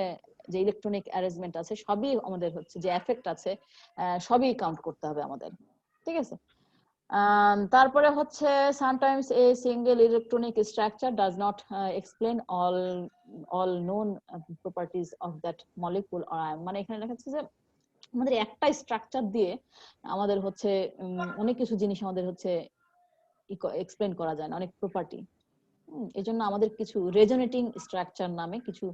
যে ইলেকট্রনিক অ্যারেঞ্জমেন্ট আছে সবই আমাদের হচ্ছে, যে এফেক্ট আছে সবই কাউন্ট করতে হবে আমাদের, ঠিক আছে। তারপরে হচ্ছে sometimes a single electronic structure does not explain all known properties of that molecule or ion। মানে এখানে লেখা আছে যে আমাদের একটা স্ট্রাকচার দিয়ে আমাদের হচ্ছে অনেক কিছু জিনিস আমাদের হচ্ছে এক্সপ্লেন করা যায় না, অনেক প্রপার্টি। এজন্য আমাদের কিছু রেজোনেটিং স্ট্রাকচার নামে কিছু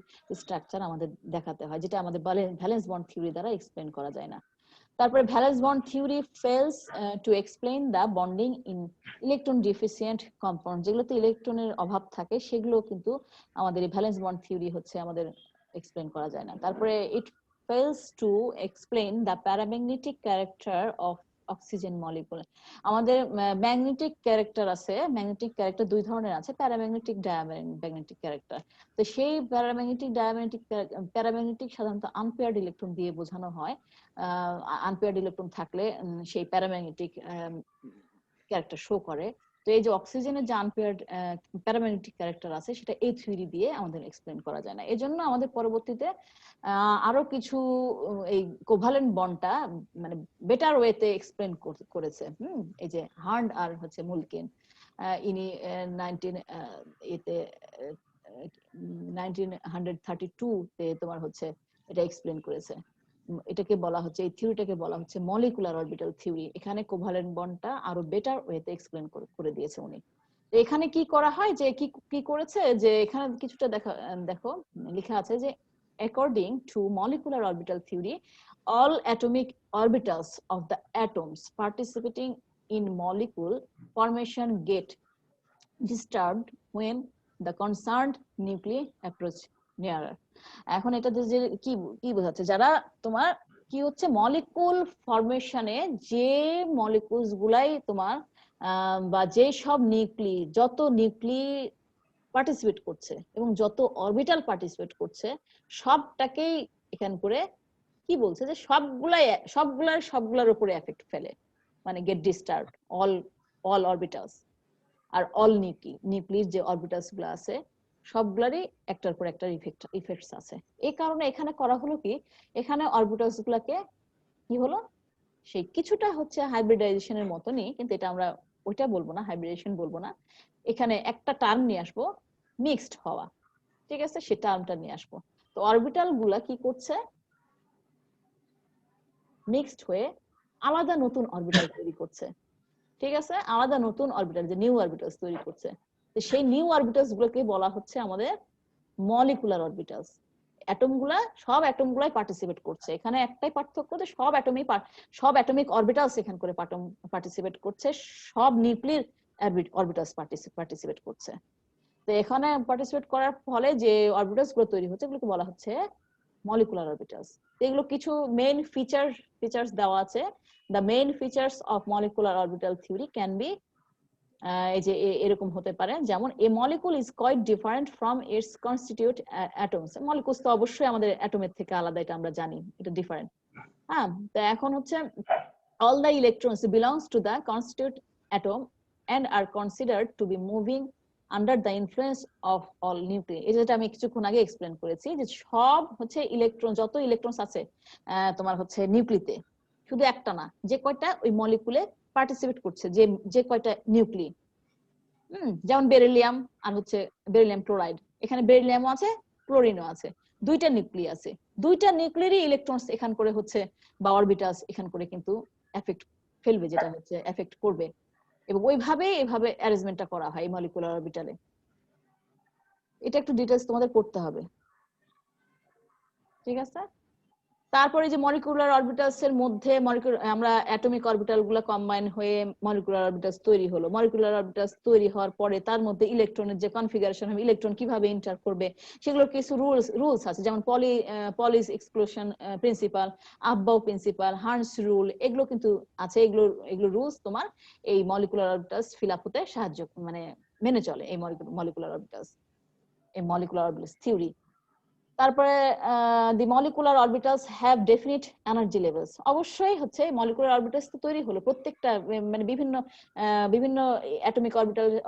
স্ট্রাকচার আমাদের দেখাতে হয়, যেটা আমাদের ভ্যালেন্স বন্ড থিওরি দ্বারা এক্সপ্লেন করা যায় না। তারপরে valence bond theory fails to explain the bonding in electron deficient compound. যেগুলোতে ইলেকট্রনের অভাব থাকে সেগুলো কিন্তু আমাদের এই ভ্যালেন্স বন্ড থিওরি হচ্ছে আমাদের এক্সপ্লেন করা যায় না। তারপরে it fails to explain the paramagnetic character of oxygen molecule. আমাদের ম্যাগনেটিক ক্যারেক্টার আছে, ম্যাগনেটিক ক্যারেক্টার দুই ধরনের আছে, প্যারাম্যাগনেটিক, ডায়াম্যাগনেটিক ক্যারেক্টার। তো সেই প্যারাম্যাগনেটিক সাধারণত আনপেয়ার্ড ইলেকট্রন দিয়ে বোঝানো হয়। আনপেয়ার্ড ইলেকট্রন থাকলে সেই প্যারাম্যাগনেটিক ক্যারেক্টার শো করে। তো এই যে অক্সিজেনের যে আনপেয়ার্ড প্যারাম্যাগনেটিক ক্যারেক্টার আছে সেটা এই থিওরি দিয়ে আমাদের এক্সপ্লেন করা যায় না। এজন্য আমাদের পরবর্তীতে আরো কিছু এই কোভালেন্ট বন্ডটা মানে বেটার ওয়েতে এক্সপ্লেন করেছে। এই যে হার্ন্ড আর হচ্ছে মুলকিন ইনি 1932 তে তোমার হচ্ছে এটা এক্সপ্লেন করেছে। এটাকে বলা হচ্ছে, এই থিওরিটাকে বলা হচ্ছে মলিকুলার অরবিটাল থিওরি। এখানে কোভালেন্ট বন্ডটা আরো বেটার ওয়েতে এক্সপ্লেন করে দিয়েছে উনি। তো এখানে কি করা হয়, যে কি করেছে, যে এখানে কিছুটা দেখো লেখা আছে যে according to molecular orbital theory all atomic orbitals of the atoms participating in molecule formation get disturbed when the concerned nuclei approach nearer। এখন এটা যে কি বোঝাচ্ছে, যারা তোমার কি হচ্ছে মলিকুল ফরমেশনে যে মলিকুলস গুলাই তোমার বা যে সব যত পার্টিসিপেট করছে এবং যত অরবিটাল পার্টিসিপেট করছে সবটাকেই এখান করে কি বলছে, যে সবগুলার উপরে এফেক্ট ফেলে, মানে গেট ডিস্টার্ব অল অরবিটালস আর অল নিউক্লিয়ার যে অরবিটালস গুলো আছে সবগুলারই একটার পর একটা ইফেক্টস আছে। এই কারণে এখানে করা হলো কি, এখানে অরবিটালস গুলাকে কি হলো, সেই কিছুটা হচ্ছে হাইব্রিডাইজেশনের মতনই, কিন্তু এটা আমরা ওইটা বলবো না, হাইব্রিডাইজেশন বলবো না, এখানে একটা টার্ম নিয়ে আসবো, মিক্সড হওয়া, ঠিক আছে, সেই টার্মটা নিয়ে আসবো। তো অরবিটাল গুলা কি করছে, মিক্সড হয়ে আলাদা নতুন অরবিটাল তৈরি করছে, ঠিক আছে, আলাদা নতুন অরবিটাল, যে নিউ অরবিটালস তৈরি করছে। তো সেই নিউ অরবিটালস গুলোকে বলা হচ্ছে আমাদের মলিকুলার অরবিটালস। সব অ্যাটম গুলাই পার্টিসিপেট করছে। এখানে একটাই পার্থক্য, যে সব অ্যাটমিক অরবিটালস এখান করে পার্টিসিপেট করছে, সব নিউক্লিয়ার অরবিটালস পার্টিসিপেট করছে। তো এখানে পার্টিসিপেট করার ফলে যে অরবিটালস গুলো তৈরি হচ্ছে এগুলোকে বলা হচ্ছে মলিকুলার অরবিটালস। এগুলো কিছু মেইন ফিচার্স দেওয়া আছে। The main features of molecular orbital theory can be এই যে এরকম হতে পারে, যেমন a molecule is quite different from its constituent atoms। Molecules তো অবশ্যই আমাদের অ্যাটমের থেকে আলাদা, এটা আমরা জানি, এটা ডিফারেন্ট। হ্যাঁ, তো এখন হচ্ছে all the electrons belongs to the constituent atom and are considered to be moving under the influence of all nuclei। এই যেটা আমি কিছুক্ষণ আগে এক্সপ্লেন করেছি, যে সব হচ্ছে ইলেকট্রন, যত ইলেকট্রনস আছে তোমার হচ্ছে নিউক্লিতে, শুধু একটা না, যে কয়টা ওই মলিকুলে পার্টিসিপেট করছে, যে কয়টা যেমন বেরিলিয়াম আর হচ্ছে বেরিলিয়াম ক্লোরাইড, এখানে বেরিলিয়ামও আছে ক্লোরিনও আছে, দুইটা নিউক্লিয়াস আছে, দুইটা নিউক্লিয়ারই ইলেকট্রনস এখান করে হচ্ছে বা অরবিটালস এখান করে কিন্তু এফেক্ট ফেলবে, যেটা হচ্ছে এফেক্ট করবে, এবং এভাবে অ্যারেঞ্জমেন্টটা করা হয় মলিকুলার অরবিটালে। এটা একটু ডিটেইলস তোমাদের পড়তে হবে, ঠিক আছে? তারপরে যে মলিকুলার অরবিটালস এর মধ্যে আমরা অ্যাটমিক অরবিটাল গুলা কম্বাইন হয়ে মলিকুলার অরবিটালস তৈরি হলো। মলিকুলার অরবিটালস তৈরি হওয়ার পরে তার মধ্যে ইলেকট্রনের যে কনফিগারেশন হবে, ইলেকট্রন কিভাবে ইন্টার করবে, সেগুলোর কিছু রুলস আছে, যেমন পলিস exclusion principal, Aufbau principal, হার্নস rule, এগুলো কিন্তু আছে। এগুলো রুলস তোমার এই মলিকুলার অরবিটালস ফিল আপ হতে সাহায্য মেনে চলে এই মলিকুলার অরবিটালস থিওরি। তারপরে the molecular orbitals have definite energy levels. অবশ্যই হচ্ছে মলিকুলার অরবিটালস তো তৈরি হলো, প্রত্যেকটা মানে বিভিন্ন অ্যাটমিক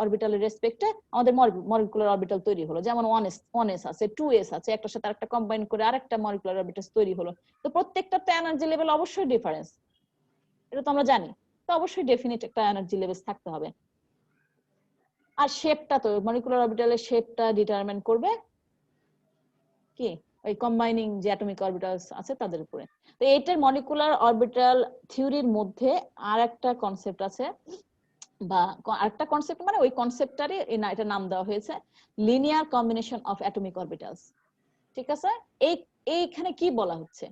অরবিটালের রেসপেক্টে আমাদের মলিকুলার অরবিটাল তৈরি হলো, যেমন 1s আছে, 2s আছে, একটার সাথে আরেকটা কম্বাইন করে আরেকটা মলিকুলার অরবিটালস তৈরি হলো। তো প্রত্যেকটা এনার্জি লেভেল অবশ্যই ডিফারেন্স, এটা তো আমরা জানি। তো অবশ্যই ডেফিনিট একটা এনার্জি লেভেল থাকতে হবে। আর শেপটা তো মলিকুলার অরবিটালের শেপটা ডিটারমিন করবে কি ওই কম্বাইনিং যে অ্যাটমিক অরবিটালস আছে তাদের উপরে। তো এটার মলিকুলার অরবিটাল থিওরির মধ্যে আরেকটা কনসেপ্ট আছে, বা আরেকটা কনসেপ্ট মানে ওই কনসেপ্টটারই এটা নাম দেওয়া হয়েছে linear combination of atomic orbitals. ঠিক আছে? এইখানে কি বলা হচ্ছে,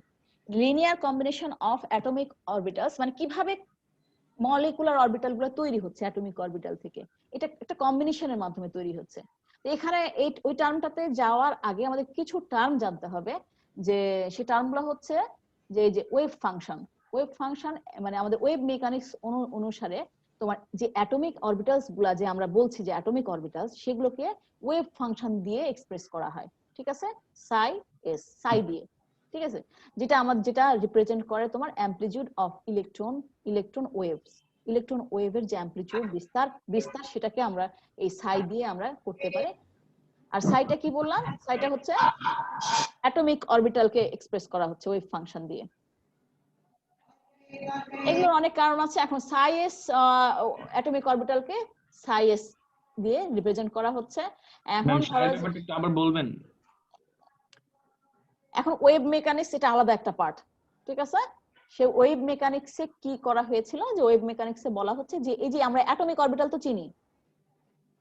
linear combination of atomic orbitals মানে কিভাবে মলিকুলার অরবিটাল গুলো তৈরি হচ্ছে অ্যাটমিক অরবিটাল থেকে, এটা একটা কম্বিনেশনের মাধ্যমে তৈরি হচ্ছে। এখানে ওই টার্মটাতে যাওয়ার আগে আমাদের কিছু টার্ম জানতে হবে, যে সেই টার্মগুলো হচ্ছে যে ওয়েভ ফাংশন মানে আমাদের ওয়েভ মেকানিক্স অনুসারে তোমার যে অ্যাটমিক অরবিটালস গুলা যে আমরা বলছি যে অ্যাটমিক অরবিটালস, সেগুলোকে ওয়েভ ফাংশন দিয়ে এক্সপ্রেস করা হয়। ঠিক আছে? সাই দিয়ে, ঠিক আছে, যেটা রিপ্রেজেন্ট করে তোমার অ্যামপ্লিটিউড অফ ইলেকট্রন ওয়েভের যে অ্যামপ্লিটিউড বিস্তার সেটাকে আমরা এই সাই দিয়ে আমরা করতে পারি। আর সাইটা কি বললাম, সাইটা হচ্ছে অ্যাটমিক অরবিটালকে এক্সপ্রেস করা হচ্ছে ওয়েভ ফাংশন দিয়ে। এগুলোর অনেক কারণ আছে। এখন সাইএস অ্যাটমিক অরবিটালকে সাইএস দিয়ে রিপ্রেজেন্ট করা হচ্ছে। এখন আবার বলবেন, এখন ওয়েভ মেকানিক্স এটা আলাদা একটা পার্ট। ঠিক আছে? সে ওয়েভ মেকানিক্সে কি করা হয়েছিল, যে ওয়েভ মেকানিক্সে বলা হচ্ছে যে এই যে আমরা অ্যাটমিক অরবিটাল তো চিনি,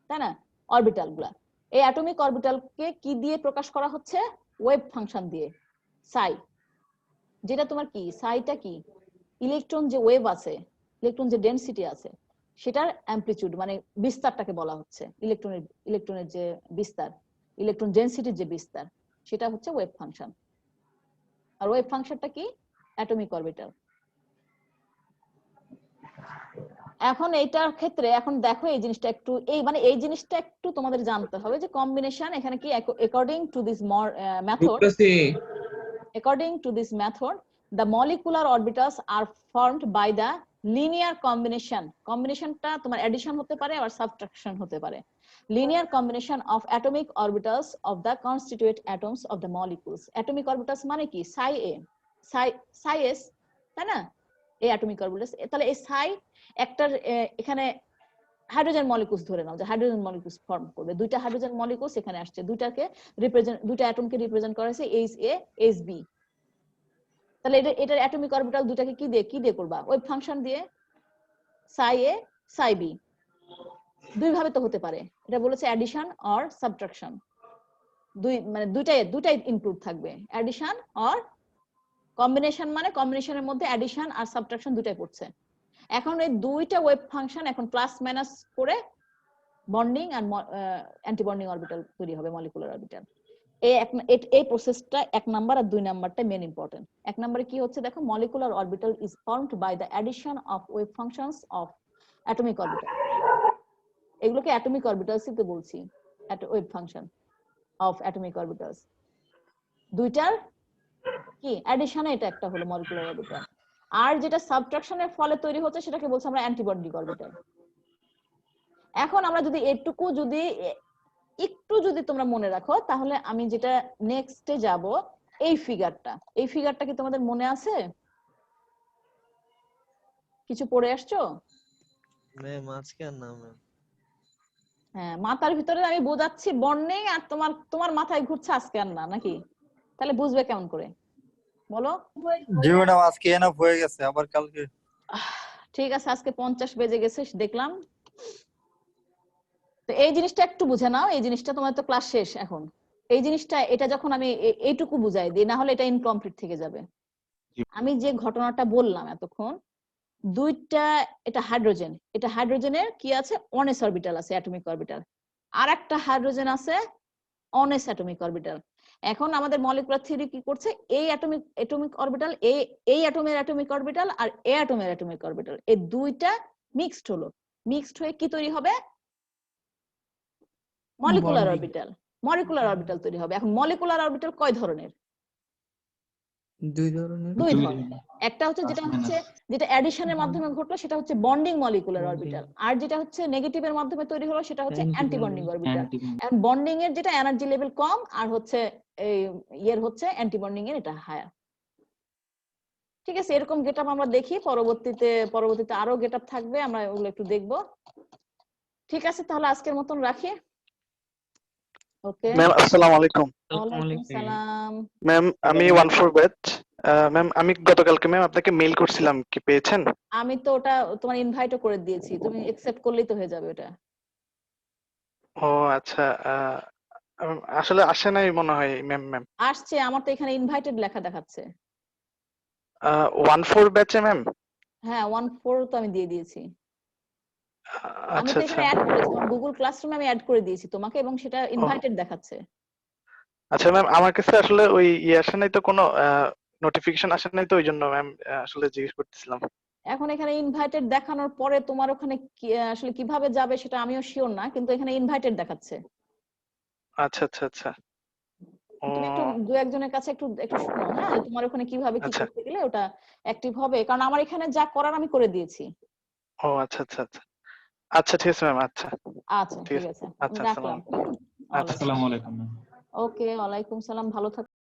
তাই না? অরবিটাল গুলা, এই অ্যাটমিক অরবিটালকে কি দিয়ে প্রকাশ করা হচ্ছে? ওয়েভ ফাংশন দিয়ে, সাই। যেটা তোমার কি, সাইটা কি, ইলেকট্রন যে ওয়েভ আছে, ইলেকট্রন যে ডেনসিটি আছে, সেটার অ্যামপ্লিটিউড মানে বিস্তারটাকে বলা হচ্ছে। ইলেকট্রনের যে বিস্তার, ইলেকট্রন ডেনসিটির যে বিস্তার, সেটা হচ্ছে ওয়েভ ফাংশন। আর ওয়েভ ফাংশনটা কি? Atomic orbital. এখন এইটার ক্ষেত্রে এখন দেখো এই জিনিসটা একটু এই জিনিসটা একটু তোমাদের জানতে হবে, যে কম্বিনেশন এখানে কি according to this method the molecular orbitals are formed by the linear combination. কম্বিনেশনটা তোমার অ্যাডিশন হতে পারে আর সাবট্রাকশন হতে পারে। linear combination of atomic orbitals of the constituent atoms of the molecules. atomic orbitals মানে কি? psi s, তাই না? এই অ্যাটমিক অরবিটালস, তাহলে এই সাই একটা এখানে হাইড্রোজেন মলিকিউলস ধরে নাও যে হাইড্রোজেন মলিকিউলস ফর্ম করবে, দুইটা হাইড্রোজেন মলিকিউলস এখানে আসছে, দুইটা অ্যাটমকে রিপ্রেজেন্ট করা হয়েছে HA HB। তাহলে এটার অ্যাটমিক অরবিটাল দুটাকে কি দিয়ে করবা? ওয়েভ ফাংশন দিয়ে, সাই এ সাই বি। দুই ভাবে তো হতে পারে, এটা বলেছে অ্যাডিশন অর সাবট্রাকশন, মানে দুইটাই ইনক্লুড থাকবে, অ্যাডিশন অর কম্বিনেশন, মানে কম্বিনেশনের মধ্যে অ্যাডিশন আর সাবট্রাকশন দুটাই পড়ছে। এখন এই দুইটা ওয়েভ ফাংশন এখন প্লাস মাইনাস করে বন্ডিং আর অ্যান্টি বন্ডিং অরবিটাল তৈরি হবে, মলিকুলার অরবিটাল। এই প্রসেসটা 1 নাম্বার আর 2 নাম্বারটা মেন ইম্পর্টেন্ট। 1 নম্বরে কি হচ্ছে দেখো, molecular orbital is formed by the addition of wave functions of atomic orbital. এগুলোকে অ্যাটমিক অরবিটালস তে বলছি, wave function of atomic orbitals. দুইটার কি অ্যাডিশনে এটা একটা হলো মলিকুলার অরবিটাল, আর যেটা সাবট্রাকশনের ফলে তৈরি হচ্ছে সেটাকে বলছি আমরা অ্যান্টিবন্ডিং অরবিটাল। এখন আমরা যদি একটু যদি তোমরা মনে রাখো, তাহলে আমি যেটা নেক্সটে যাব, এই ফিগারটা কি তোমাদের মনে আছে? কিছু পড়ে আসছো? ম্যাম আজকে আর না ম্যাম। হ্যাঁ, মাথার ভিতরে আমি বোঝাচ্ছি বন্ডিং, আর তোমার মাথায় ঘুরছে আজকে আর না, নাকি? তাহলে বুঝবে কেমন করে বলো? জি ম্যাডাম, আজকে এনাফ হয়ে গেছে, আবার কালকে। ঠিক আছে, আজকে 50 বেজে গেছে দেখলাম। তো এই জিনিসটা একটু বুঝে নাও, এই জিনিসটা তোমার তো ক্লাস শেষ এখন। এই জিনিসটা এটা যখন আমি এইটুকু বুঝাই দিই, না হলে এটা ইনকমপ্লিট থেকে যাবে। আমি যে ঘটনাটা বললাম এতক্ষণ, দুইটা, এটা হাইড্রোজেন, এটা হাইড্রোজেনের কি আছে, অনেস অরবিটাল আছে, অ্যাটমিক অরবিটাল। আর একটা হাইড্রোজেন আছে অনেস অ্যাটমিক অরবিটাল। এখন আমাদের মলিকুলার থিওরি কি করছে, এই অ্যাটমিক অরবিটাল, এই অ্যাটমের অ্যাটমিক অরবিটাল আর এই অ্যাটমের অ্যাটমিক অরবিটাল, এই দুইটা মিক্সড হলো। মিক্সড হয়ে কি তৈরি হবে? Molecular Bonding. Orbital. Molecular orbital তৈরি হবে। এখন মলিকুলার অরবিটাল কয় ধরনের? দুই ধরনের। দুই ধরনের। একটা হচ্ছে যেটা অ্যাডিশনের মাধ্যমে ঘটলো, সেটা হচ্ছে বন্ডিং মলিকুলার অরবিটাল। আর যেটা হচ্ছে নেগেটিভের মাধ্যমে তৈরি হলো, সেটা হচ্ছে অ্যান্টি বন্ডিং অরবিটাল। এখন বন্ডিং এর যেটা এনার্জি লেভেল কম, আর হচ্ছে এই ইয়ের হচ্ছে অ্যান্টি বন্ডিং এর এটা হায়ার। ঠিক আছে, এরকম গেটআপ আমরা দেখি, পরবর্তীতে আরো গেটআপ থাকবে, আমরা ওগুলো একটু দেখবো। ঠিক আছে, তাহলে আজকের মতন রাখি। ওকে ম্যাম, আসসালামু আলাইকুম। ওয়ালাইকুম সালাম। ম্যাম, আমি 14 ব্যাচ। ম্যাম, আমি গতকালকে ম্যাম আপনাকে মেইল করছিলাম, কি পেয়েছেন? আমি তো ওটা তোমার ইনভাইটও করে দিয়েছি, তুমি একসেপ্ট করলেই তো হয়ে যাবে ওটা। ও আচ্ছা, আসলে আসে নাই মনে হয় ম্যাম। আসছে, আমার তো এখানে ইনভাইটেড লেখা দেখাচ্ছে। 14 ব্যাচে ম্যাম? হ্যাঁ, 14 তো আমি দিয়ে দিয়েছি। আমি আচ্ছা তো আচ্ছা এখানে অ্যাড করেছি, আমার গুগল ক্লাসরুমে আমি অ্যাড করে দিয়েছি তোমাকে, এবং সেটা ইনভাইটেড দেখাচ্ছে। আচ্ছা ম্যাম, আমার কাছে আসলে ওই আসে নাই তো, কোনো নোটিফিকেশন আসে নাই তো, ওই জন্য ম্যাম আসলে জিজ্ঞেস করতেছিলাম। এখন এখানে ইনভাইটেড দেখানোর পরে তোমার ওখানে আসলে কিভাবে যাবে সেটা আমিও শিওর না, কিন্তু এখানে ইনভাইটেড দেখাচ্ছে। আচ্ছা আচ্ছা আচ্ছা। ও তুমি একটু দু একজনের কাছে একটু একটু শোনো, হ্যাঁ, যে তোমার ওখানে কিভাবে কি আচ্ছা। করতে গেলে ওটা অ্যাক্টিভ হবে, কারণ আমার এখানে যা করার আমি করে দিয়েছি। ও আচ্ছা আচ্ছা আচ্ছা। আচ্ছা ঠিক আছে ম্যাম, আচ্ছা আচ্ছা, ঠিক ঠিক আছে। আছে, আমি আচ্ছা, রাখলাম। আসসালামু আলাইকুম। আচ্ছা। আসসালামু আলাইকুম। ওকে, ওয়ালাইকুম সালাম, ভালো থাকো।